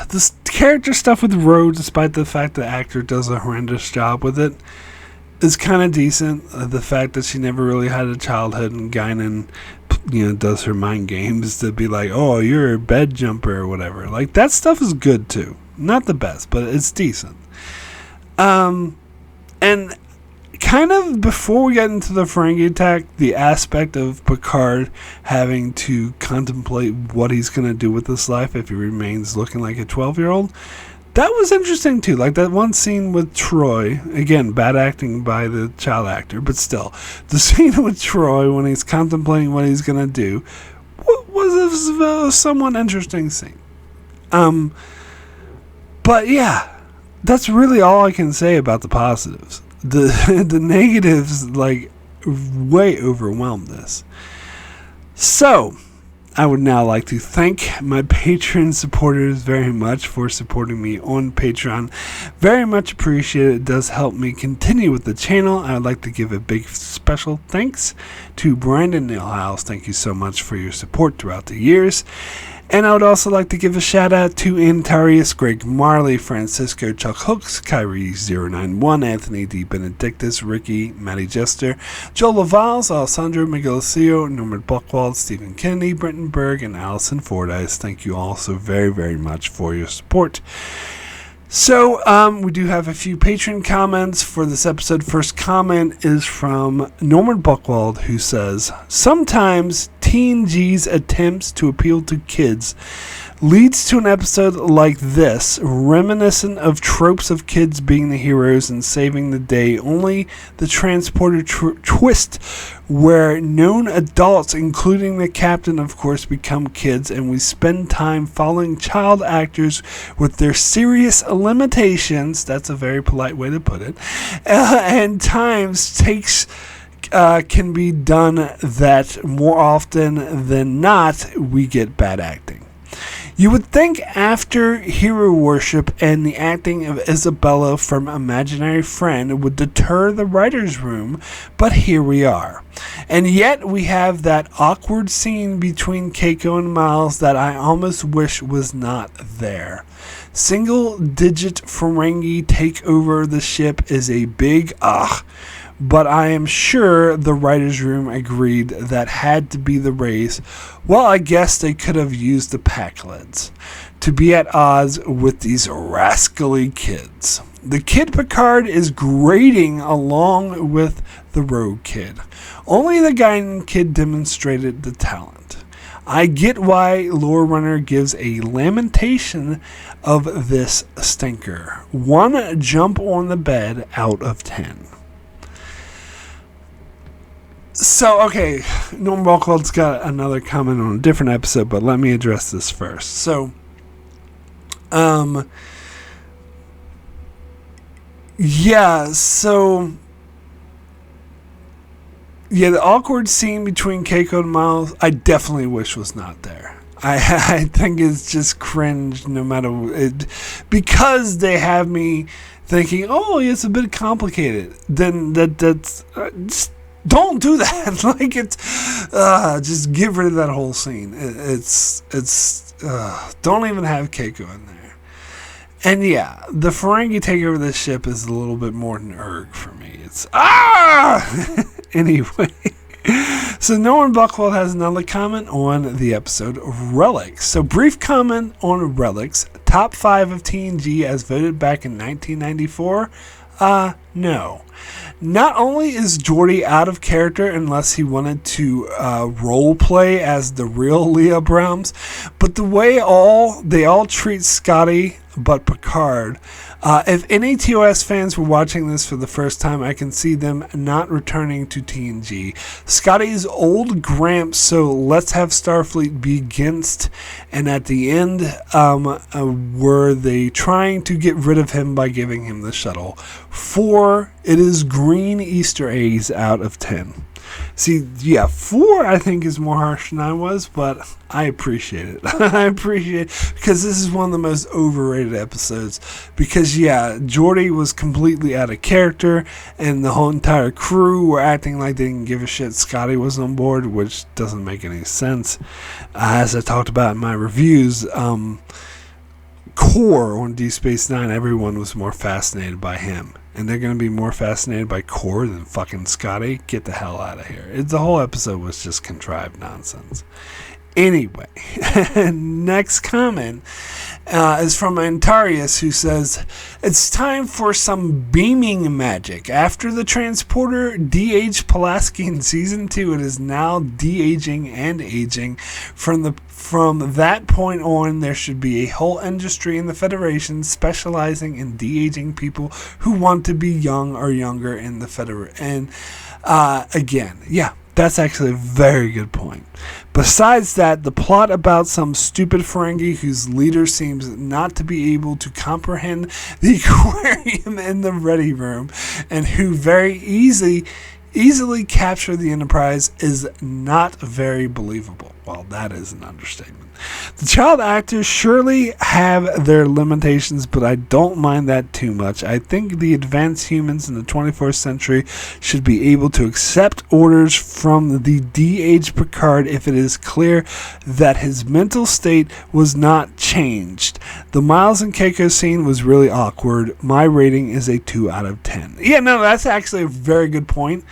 this character stuff with Rose, despite the fact that the actor does a horrendous job with it, is kind of decent. The fact that she never really had a childhood and Guinan, does her mind games to be like, "Oh, you're a bed jumper" or whatever. Like, that stuff is good too. Not the best, but it's decent. And kind of before we get into the Ferengi attack, the aspect of Picard having to contemplate what he's going to do with his life if he remains looking like a 12-year-old, that was interesting too. Like that one scene with Troy, again, bad acting by the child actor, but still, the scene with Troy when he's contemplating what he's going to do was a somewhat interesting scene. But yeah, that's really all I can say about the positives. The negatives, like, way overwhelm this. So, I would now like to thank my Patreon supporters very much for supporting me on Patreon. Very much appreciated. It does help me continue with the channel. I would like to give a big special thanks to Brandon Nilhouse. Thank you so much for your support throughout the years. And I would also like to give a shout out to Antarius, Greg Marley, Francisco Chuck Hooks, Kyrie091, Anthony D. Benedictus, Ricky, Matty Jester, Joel Lavals, Alessandro Miguelcio, Norman Buchwald, Stephen Kennedy, Brenton Berg, and Allison Fordyce. Thank you all so very, very much for your support. So, we do have a few Patreon comments for this episode. First comment is from Norman Buchwald, who says, "Sometimes TNG's attempts to appeal to kids leads to an episode like this, reminiscent of tropes of kids being the heroes and saving the day, only the transporter twist where known adults, including the captain, of course, become kids, and we spend time following child actors with their serious limitations." That's a very polite way to put it. And times takes can be done that more often than not we get bad acting. You would think after hero worship and the acting of Isabella from Imaginary Friend would deter the writer's room, but here we are. And yet we have that awkward scene between Keiko and Miles that I almost wish was not there. Single-digit Ferengi take over the ship is a big but I am sure the writer's room agreed that had to be the race. Well, I guess they could have used the Packlids to be at odds with these rascally kids. The Kid Picard is grading along with the Rogue Kid. Only the Guinan Kid demonstrated the talent. I get why Lore Runner gives a lamentation of this stinker. 1 jump on the bed out of 10. So, okay, Norman Buchwald's got another comment on a different episode, but let me address this first. So, the awkward scene between Keiko and Miles, I definitely wish was not there. I think it's just cringe no matter it, because they have me thinking, oh, it's a bit complicated. Then that's just don't do that. Like, it's just get rid of that whole scene. It's don't even have Keiko in there. And yeah, the Ferengi take over this ship is a little bit more than erg for me. It's anyway. So Norman Buchwald has another comment on the episode Relics. So brief comment on Relics. Top 5 of TNG as voted back in 1994. No. Not only is Geordi out of character unless he wanted to role play as the real Leah Brahms, but the way they all treat Scotty but Picard. If any TOS fans were watching this for the first time, I can see them not returning to TNG. Scotty's old Gramps, so let's have Starfleet be against, and at the end, were they trying to get rid of him by giving him the shuttle? 4, it is green Easter eggs out of 10. See, yeah, 4 I think is more harsh than I was, but I appreciate it. I appreciate it because this is one of the most overrated episodes. Because, yeah, Geordi was completely out of character, and the whole entire crew were acting like they didn't give a shit Scotty was on board, which doesn't make any sense. As I talked about in my reviews, Core on Deep Space Nine, everyone was more fascinated by him. And they're going to be more fascinated by Core than fucking Scotty? Get the hell out of here. The whole episode was just contrived nonsense. Anyway, next comment is from Antarius, who says, it's time for some beaming magic. After the transporter de-aged Pulaski in Season 2, it is now de-aging and aging. From that point on, there should be a whole industry in the Federation specializing in de-aging people who want to be young or younger in the Federation. And again, yeah, that's actually a very good point. Besides that, the plot about some stupid Ferengi whose leader seems not to be able to comprehend the aquarium in the ready room and who very easily capture the Enterprise is not very believable. Well, that is an understatement. The child actors surely have their limitations, but I don't mind that too much. I think the advanced humans in the 21st century should be able to accept orders from the de-aged Picard if it is clear that his mental state was not changed. The Miles and Keiko scene was really awkward. My rating is a 2 out of 10. Yeah, no, that's actually a very good point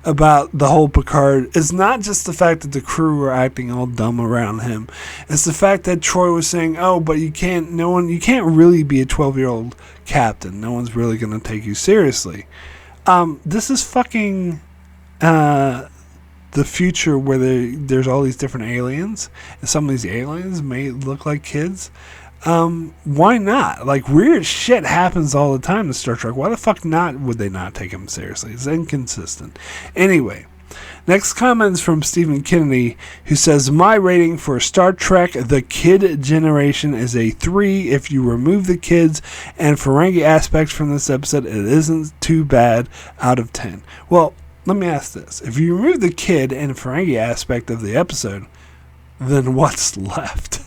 about the whole Picard. It's not just the fact that the crew were acting all dumb around him. It's the fact that Troy was saying, "Oh, but you can't really be a 12-year-old captain. No one's really going to take you seriously." This is fucking the future where there's all these different aliens, and some of these aliens may look like kids. Why not? Like, weird shit happens all the time in Star Trek. Why the fuck would they not take him seriously? It's inconsistent. Anyway, next comment is from Stephen Kennedy, who says, my rating for Star Trek The Kid Generation is a 3. If you remove the kids and Ferengi aspects from this episode, it isn't too bad out of 10. Well, let me ask this. If you remove the kid and Ferengi aspect of the episode, then what's left?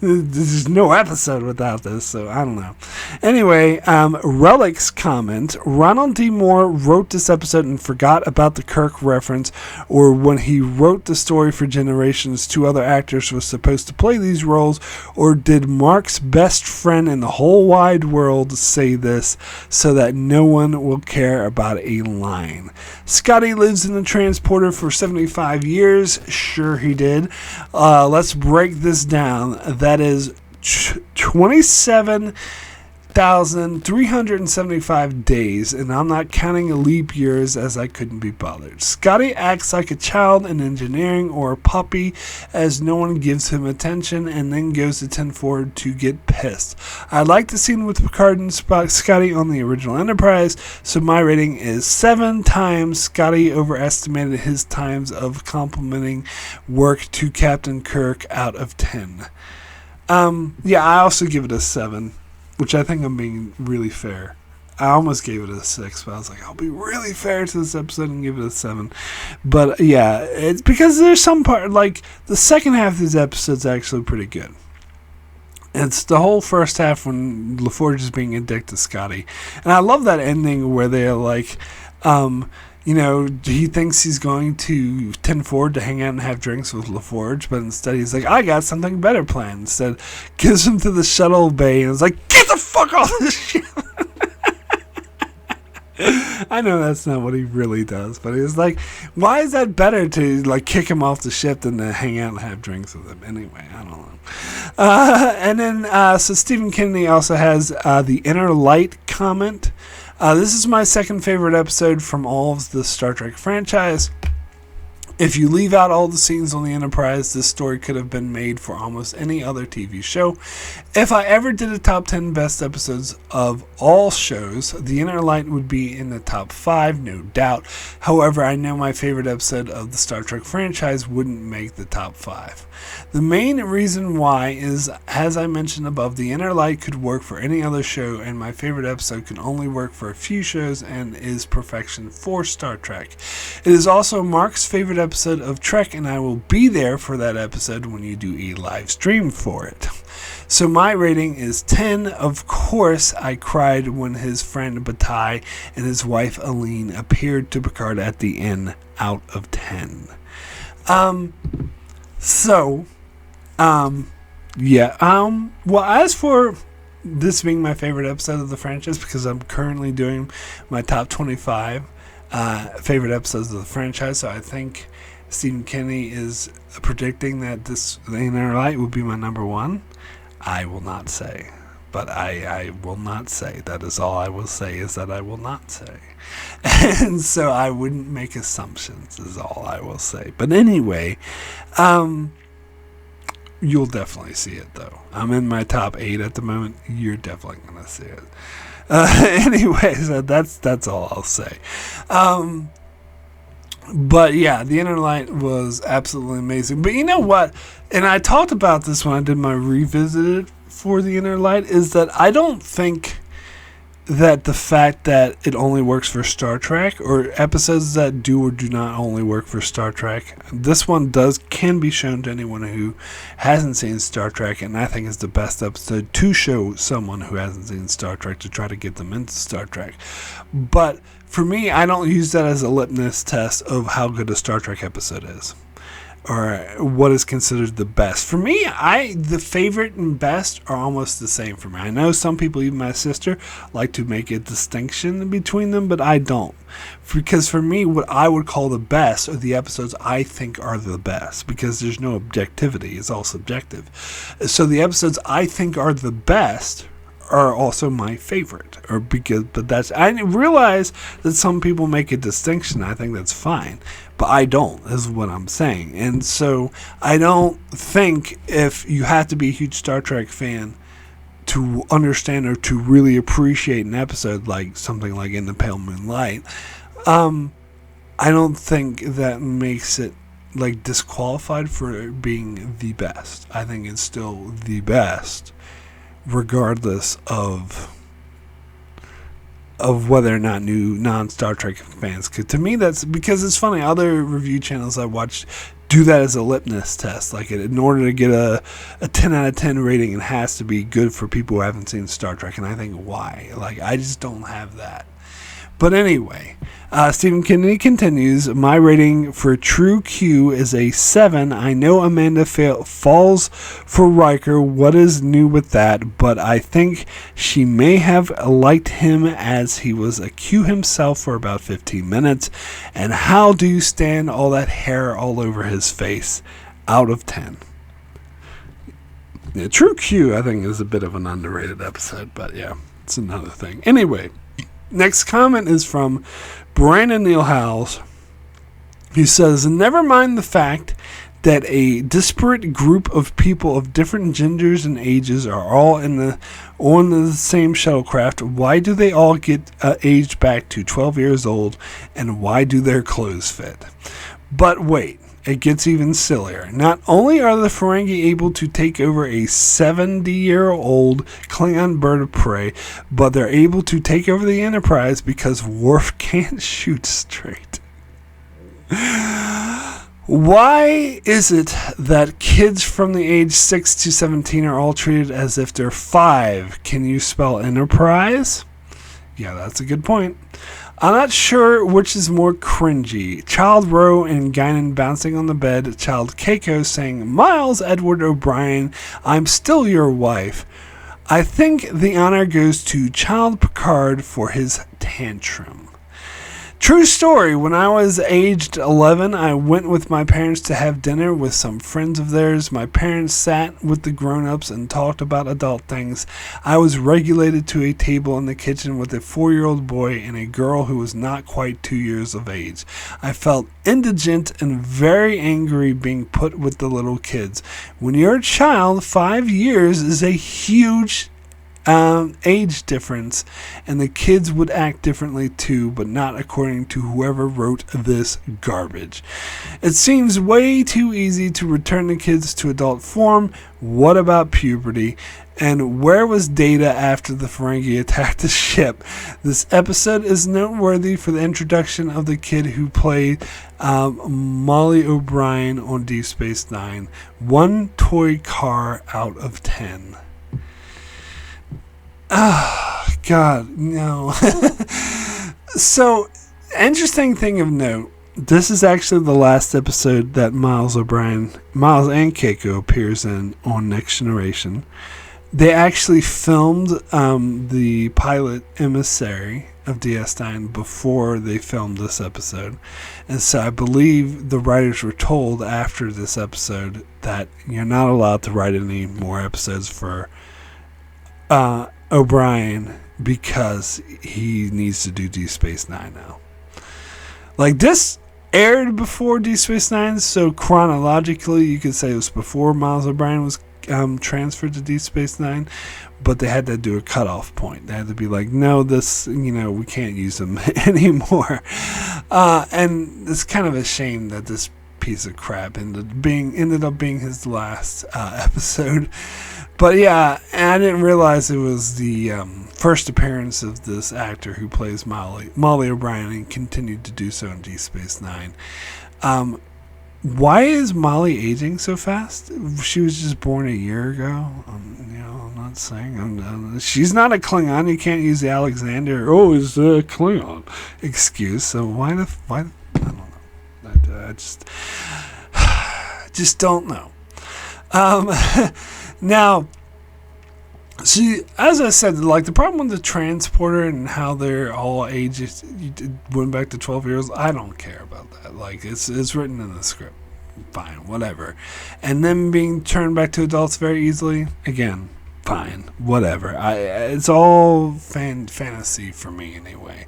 There's no episode without this, so I don't know. Anyway, Relic's comment, Ronald D. Moore wrote this episode and forgot about the Kirk reference, or when he wrote the story for Generations, 2 other actors were supposed to play these roles, or did Mark's best friend in the whole wide world say this so that no one will care about a line? Scotty lives in the transporter for 75 years. Sure he did. Let's break this down. That is 27,375 days, and I'm not counting leap years as I couldn't be bothered. Scotty acts like a child in engineering or a puppy as no one gives him attention and then goes to 10-4 to get pissed. I like the scene with Picard and Scotty on the original Enterprise, so my rating is 7 times. Scotty overestimated his times of complimenting work to Captain Kirk out of 10. Yeah, I also give it a 7. Which I think I'm being really fair. I almost gave it a 6, but I was like, I'll be really fair to this episode and give it a 7. But yeah, it's because there's some part, like, the second half of this episode's actually pretty good. It's the whole first half when LaForge is being a dick to Scotty. And I love that ending where they're like, you know, he thinks he's going to 10-4 to hang out and have drinks with LaForge, but instead he's like, I got something better planned. Instead, gives him to the shuttle bay and is like, get the fuck off the ship. I know that's not what he really does, but he's like, why is that better to, like, kick him off the ship than to hang out and have drinks with him? Anyway, I don't know. And then, so Stephen Kennedy also has the Inner Light comment. This is my second favorite episode from all of the Star Trek franchise. If you leave out all the scenes on the Enterprise, this story could have been made for almost any other TV show. If I ever did a top 10 best episodes of all shows, The Inner Light would be in the top 5, no doubt. However, I know my favorite episode of the Star Trek franchise wouldn't make the top 5. The main reason why is, as I mentioned above, The Inner Light could work for any other show, and my favorite episode can only work for a few shows and is perfection for Star Trek. It is also Mark's favorite episode of Trek, and I will be there for that episode when you do a live stream for it. So my rating is 10. Of course, I cried when his friend Bataille and his wife Aline appeared to Picard at the end, out of 10. Well, as for this being my favorite episode of the franchise, because I'm currently doing my top 25 favorite episodes of the franchise, so I think Stephen Kennedy is predicting that The Inner Light will be my number 1. I will not say. But I will not say. That is all I will say, is that I will not say. And so I wouldn't make assumptions, is all I will say. But anyway, you'll definitely see it, though. I'm in my top 8 at the moment. You're definitely going to see it. Anyway, so that's all I'll say. But yeah, The Inner Light was absolutely amazing. But you know what? And I talked about this when I did my revisited for The Inner Light, is that I don't think that the fact that it only works for Star Trek, or episodes that do or do not only work for Star Trek, this one can be shown to anyone who hasn't seen Star Trek, and I think is the best episode to show someone who hasn't seen Star Trek, to try to get them into Star Trek. But for me, I don't use that as a litmus test of how good a Star Trek episode is, or what is considered the best. For me, the favorite and best are almost the same for me. I know some people, even my sister, like to make a distinction between them, but I don't. Because for me, what I would call the best are the episodes I think are the best, because there's no objectivity. It's all subjective. So the episodes I think are the best are also my favorite, I realize that some people make a distinction. I think that's fine, but I don't, is what I'm saying. And so I don't think if you have to be a huge Star Trek fan to understand or to really appreciate an episode like something like In the Pale Moonlight, I don't think that makes it like disqualified for being the best. I think it's still the best, regardless of whether or not new non-Star Trek fans. To me, that's because it's funny. Other review channels I watch do that as a litmus test. Like, in order to get a 10 out of 10 rating, it has to be good for people who haven't seen Star Trek. And I think, why? Like, I just don't have that. But anyway, Stephen Kennedy continues, my rating for True Q is a 7. I know Amanda falls for Riker. What is new with that? But I think she may have liked him, as he was a Q himself for about 15 minutes. And how do you stand all that hair all over his face? Out of 10. Yeah, True Q, I think, is a bit of an underrated episode. But yeah, it's another thing. Anyway. Next comment is from Brandon Neal Howells, who says, never mind the fact that a disparate group of people of different genders and ages are all on the same shuttlecraft. Why do they all get aged back to 12 years old, and why do their clothes fit? But wait. It gets even sillier. Not only are the Ferengi able to take over a 70-year-old Klingon bird of prey, but they're able to take over the Enterprise because Worf can't shoot straight. Why is it that kids from the age 6 to 17 are all treated as if they're 5? Can you spell Enterprise? Yeah, that's a good point. I'm not sure which is more cringy. Child Ro and Guinan bouncing on the bed. Child Keiko saying, Miles Edward O'Brien, I'm still your wife. I think the honor goes to Child Picard for his tantrum. True story, when I was aged 11, I went with my parents to have dinner with some friends of theirs. My parents sat with the grown-ups and talked about adult things. I was regulated to a table in the kitchen with a 4-year-old boy and a girl who was not quite 2 years of age. I felt indigent and very angry being put with the little kids. When you're a child, 5 years is a huge age difference, and the kids would act differently too, but not according to whoever wrote this garbage. It seems way too easy to return the kids to adult form. What about puberty? And where was Data after the Ferengi attacked the ship? This episode is noteworthy for the introduction of the kid who played Molly O'Brien on Deep Space Nine. 1 toy car out of 10. Oh, God, no. So, interesting thing of note, this is actually the last episode that Miles and Keiko appears in on Next Generation. They actually filmed the pilot Emissary of DS9 before they filmed this episode. And so I believe the writers were told after this episode that you're not allowed to write any more episodes for O'Brien because he needs to do Deep Space Nine now. Like, this aired before Deep Space Nine, so chronologically you could say it was before Miles O'Brien was transferred to Deep Space Nine, but they had to do a cutoff point. They had to be like, no, this, we can't use him anymore. And it's kind of a shame that this piece of crap ended up being his last episode. But yeah, and I didn't realize it was the first appearance of this actor who plays Molly O'Brien, and continued to do so in Deep Space Nine. Why is Molly aging so fast? She was just born a year ago. I'm not saying. She's not a Klingon. You can't use the Alexander. Oh, it's a Klingon excuse. So why? I don't know. I just don't know. Now, see, as I said, like, the problem with the transporter and how they're all ages went back to 12 years, I don't care about that. Like, it's written in the script. Fine, whatever. And then being turned back to adults very easily, again, fine, whatever. It's all fantasy for me anyway.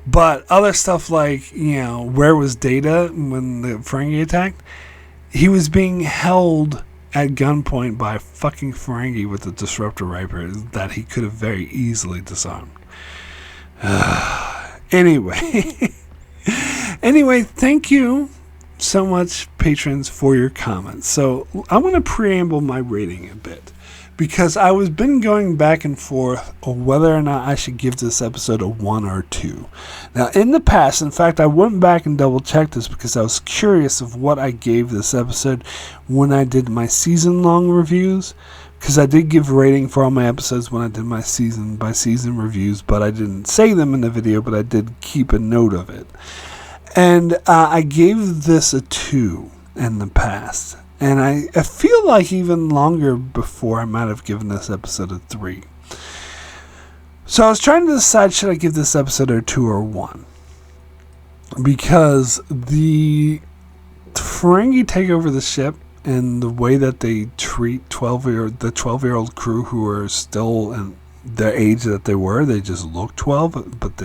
But other stuff like, where was Data when the Ferengi attacked? He was being held at gunpoint by a fucking Ferengi with a disruptor Viper that he could have very easily disarmed. Anyway, thank you so much, patrons, for your comments. So I'm going to preamble my rating a bit, because I was been going back and forth on whether or not I should give this episode a 1 or 2. Now, in the past, in fact, I went back and double checked this because I was curious of what I gave this episode when I did my season-long reviews, because I did give a rating for all my episodes when I did my season-by-season reviews, but I didn't say them in the video, but I did keep a note of it. And I gave this a 2 in the past. And I feel like even longer before I might have given this episode a 3. So I was trying to decide, should I give this episode a 2 or 1? Because the Ferengi take over the ship, and the way that they treat the 12-year-old crew who are still in their age that they were, they just look 12, but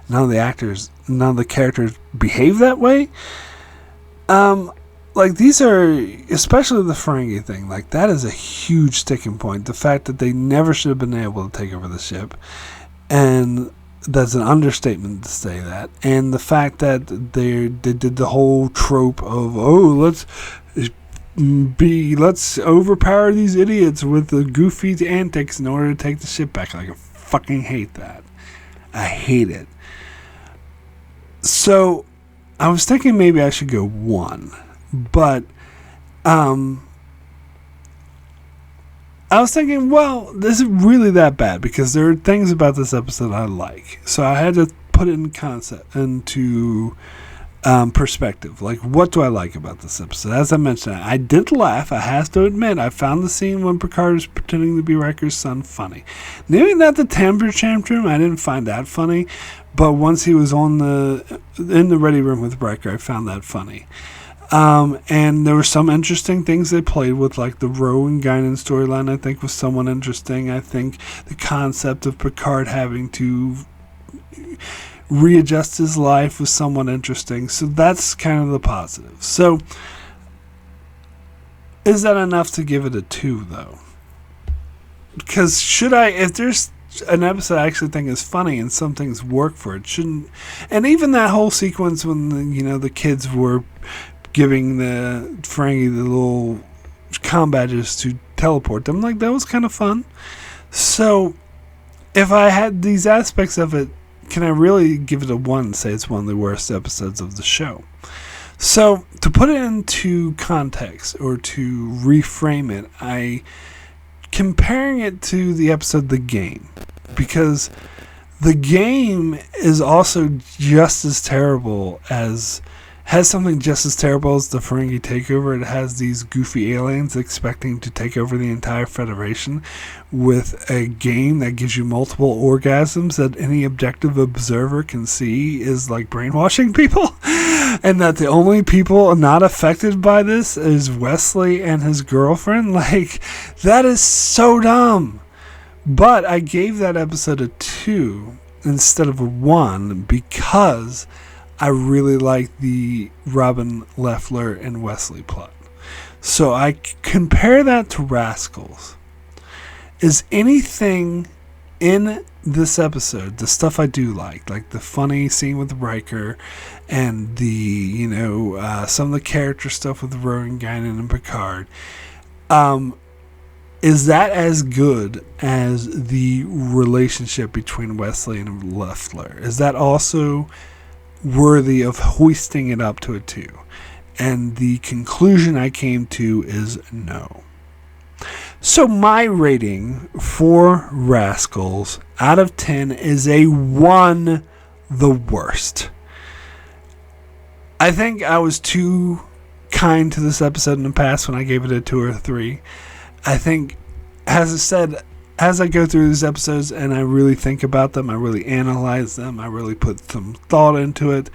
none of the characters behave that way. Like, these are, especially the Ferengi thing, like, that is a huge sticking point. The fact that they never should have been able to take over the ship, and that's an understatement to say that. And the fact that they did the whole trope of, let's overpower these idiots with the goofy antics in order to take the ship back. Like, I fucking hate that. I hate it. So I was thinking maybe I should go 1. But I was thinking, well, this is really that bad, because there are things about this episode I like. So I had to put it into perspective. Like, what do I like about this episode? As I mentioned, I did laugh. I have to admit, I found the scene when Picard is pretending to be Riker's son funny. Maybe not the temper tantrum. I didn't find that funny, but once he was in the ready room with Riker, I found that funny. And there were some interesting things they played with, like the Rowan Guinan storyline, I think, was somewhat interesting. I think the concept of Picard having to readjust his life was somewhat interesting. So that's kind of the positive. So is that enough to give it a 2, though? Because if there's an episode I actually think is funny and some things work for it, shouldn't. And even that whole sequence when the kids were giving the Ferengi the little comm badges to teleport them, like, that was kind of fun. So if I had these aspects of it, can I really give it a 1 and say it's one of the worst episodes of the show? So, to put it into context, or to reframe it, comparing it to the episode The Game, because The Game is also just as terrible has something just as terrible as the Ferengi takeover. It has these goofy aliens expecting to take over the entire Federation with a game that gives you multiple orgasms that any objective observer can see is like brainwashing people. And that the only people not affected by this is Wesley and his girlfriend. Like, that is so dumb. But I gave that episode a 2 instead of a 1 because I really like the Robin Leffler and Wesley plot. So I compare that to Rascals. Is anything in this episode, the stuff I do like the funny scene with Riker and the, some of the character stuff with Rowan Guinan and Picard, is that as good as the relationship between Wesley and Leffler? Is that also worthy of hoisting it up to a 2? And the conclusion I came to is no. So my rating for Rascals out of 10 is a 1, the worst. I think I was too kind to this episode in the past when I gave it a 2 or 3. I think, as I said, as I go through these episodes and I really think about them, I really analyze them, I really put some thought into it,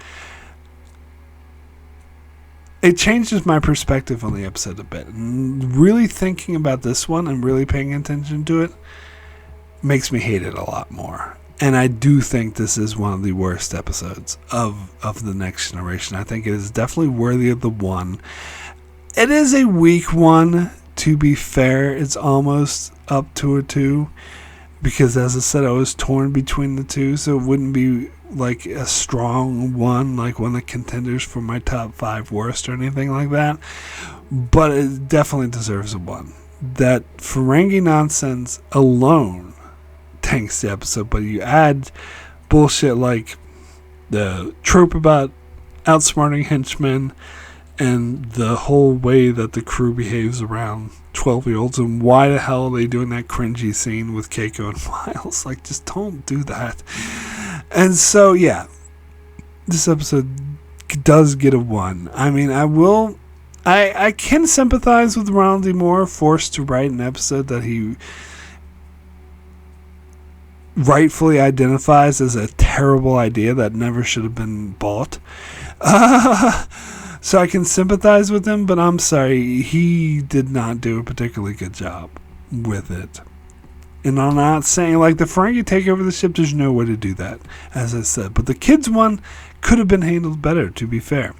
it changes my perspective on the episode a bit. And really thinking about this one and really paying attention to it makes me hate it a lot more. And I do think this is one of the worst episodes of The Next Generation. I think it is definitely worthy of the 1. It is a weak one, to be fair. It's almost up to a 2. Because, as I said, I was torn between the 2. So it wouldn't be like a strong 1, like one of the contenders for my top 5 worst or anything like that. But it definitely deserves a 1. That Ferengi nonsense alone tanks the episode, but you add bullshit like the trope about outsmarting henchmen and the whole way that the crew behaves around 12-year-olds, and why the hell are they doing that cringy scene with Keiko and Miles? Like, just don't do that. And so, yeah, this episode does get a 1. I mean, I can sympathize with Ronald D. Moore forced to write an episode that he rightfully identifies as a terrible idea that never should have been bought. So I can sympathize with him, but I'm sorry, he did not do a particularly good job with it. And I'm not saying, like, the Ferengi take over the ship, there's no way to do that, as I said. But the kids one could have been handled better, to be fair.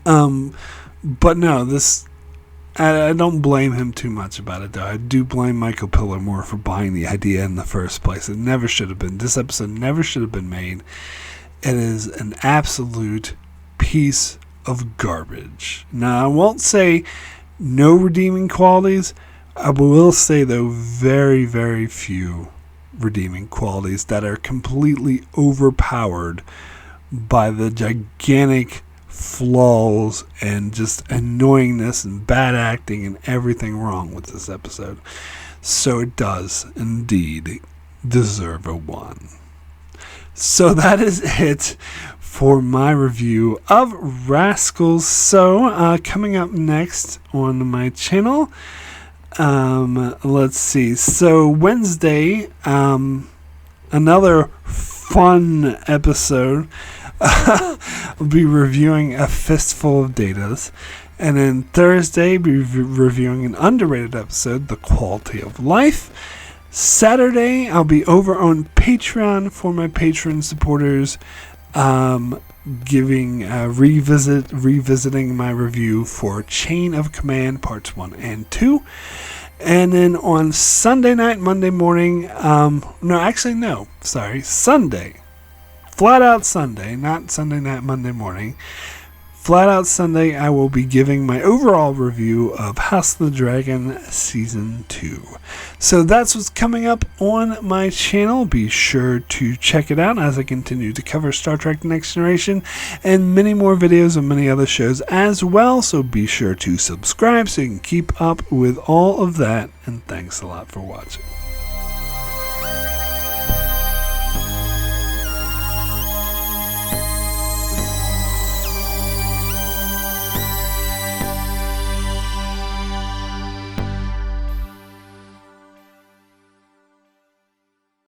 But no, I don't blame him too much about it, though. I do blame Michael Piller more for buying the idea in the first place. It never should have been. This episode never should have been made. It is an absolute piece of garbage. Now, I won't say no redeeming qualities. I will say, though, very, very few redeeming qualities that are completely overpowered by the gigantic flaws and just annoyingness and bad acting and everything wrong with this episode. So it does indeed deserve a 1. So that is it for my review of Rascals. So, coming up next on my channel, let's see. So, Wednesday, another fun episode. I'll be reviewing A Fistful of Datas. And then Thursday, be reviewing an underrated episode, The Quality of Life. Saturday, I'll be over on Patreon for my Patreon supporters, revisiting my review for Chain of Command Parts 1 and 2. And then on Sunday night, Monday morning, Sunday. Flat out Sunday, not Sunday night, Monday morning. Flat out Sunday, I will be giving my overall review of House of the Dragon Season 2. So that's what's coming up on my channel. Be sure to check it out as I continue to cover Star Trek The Next Generation and many more videos of many other shows as well. So be sure to subscribe so you can keep up with all of that. And thanks a lot for watching.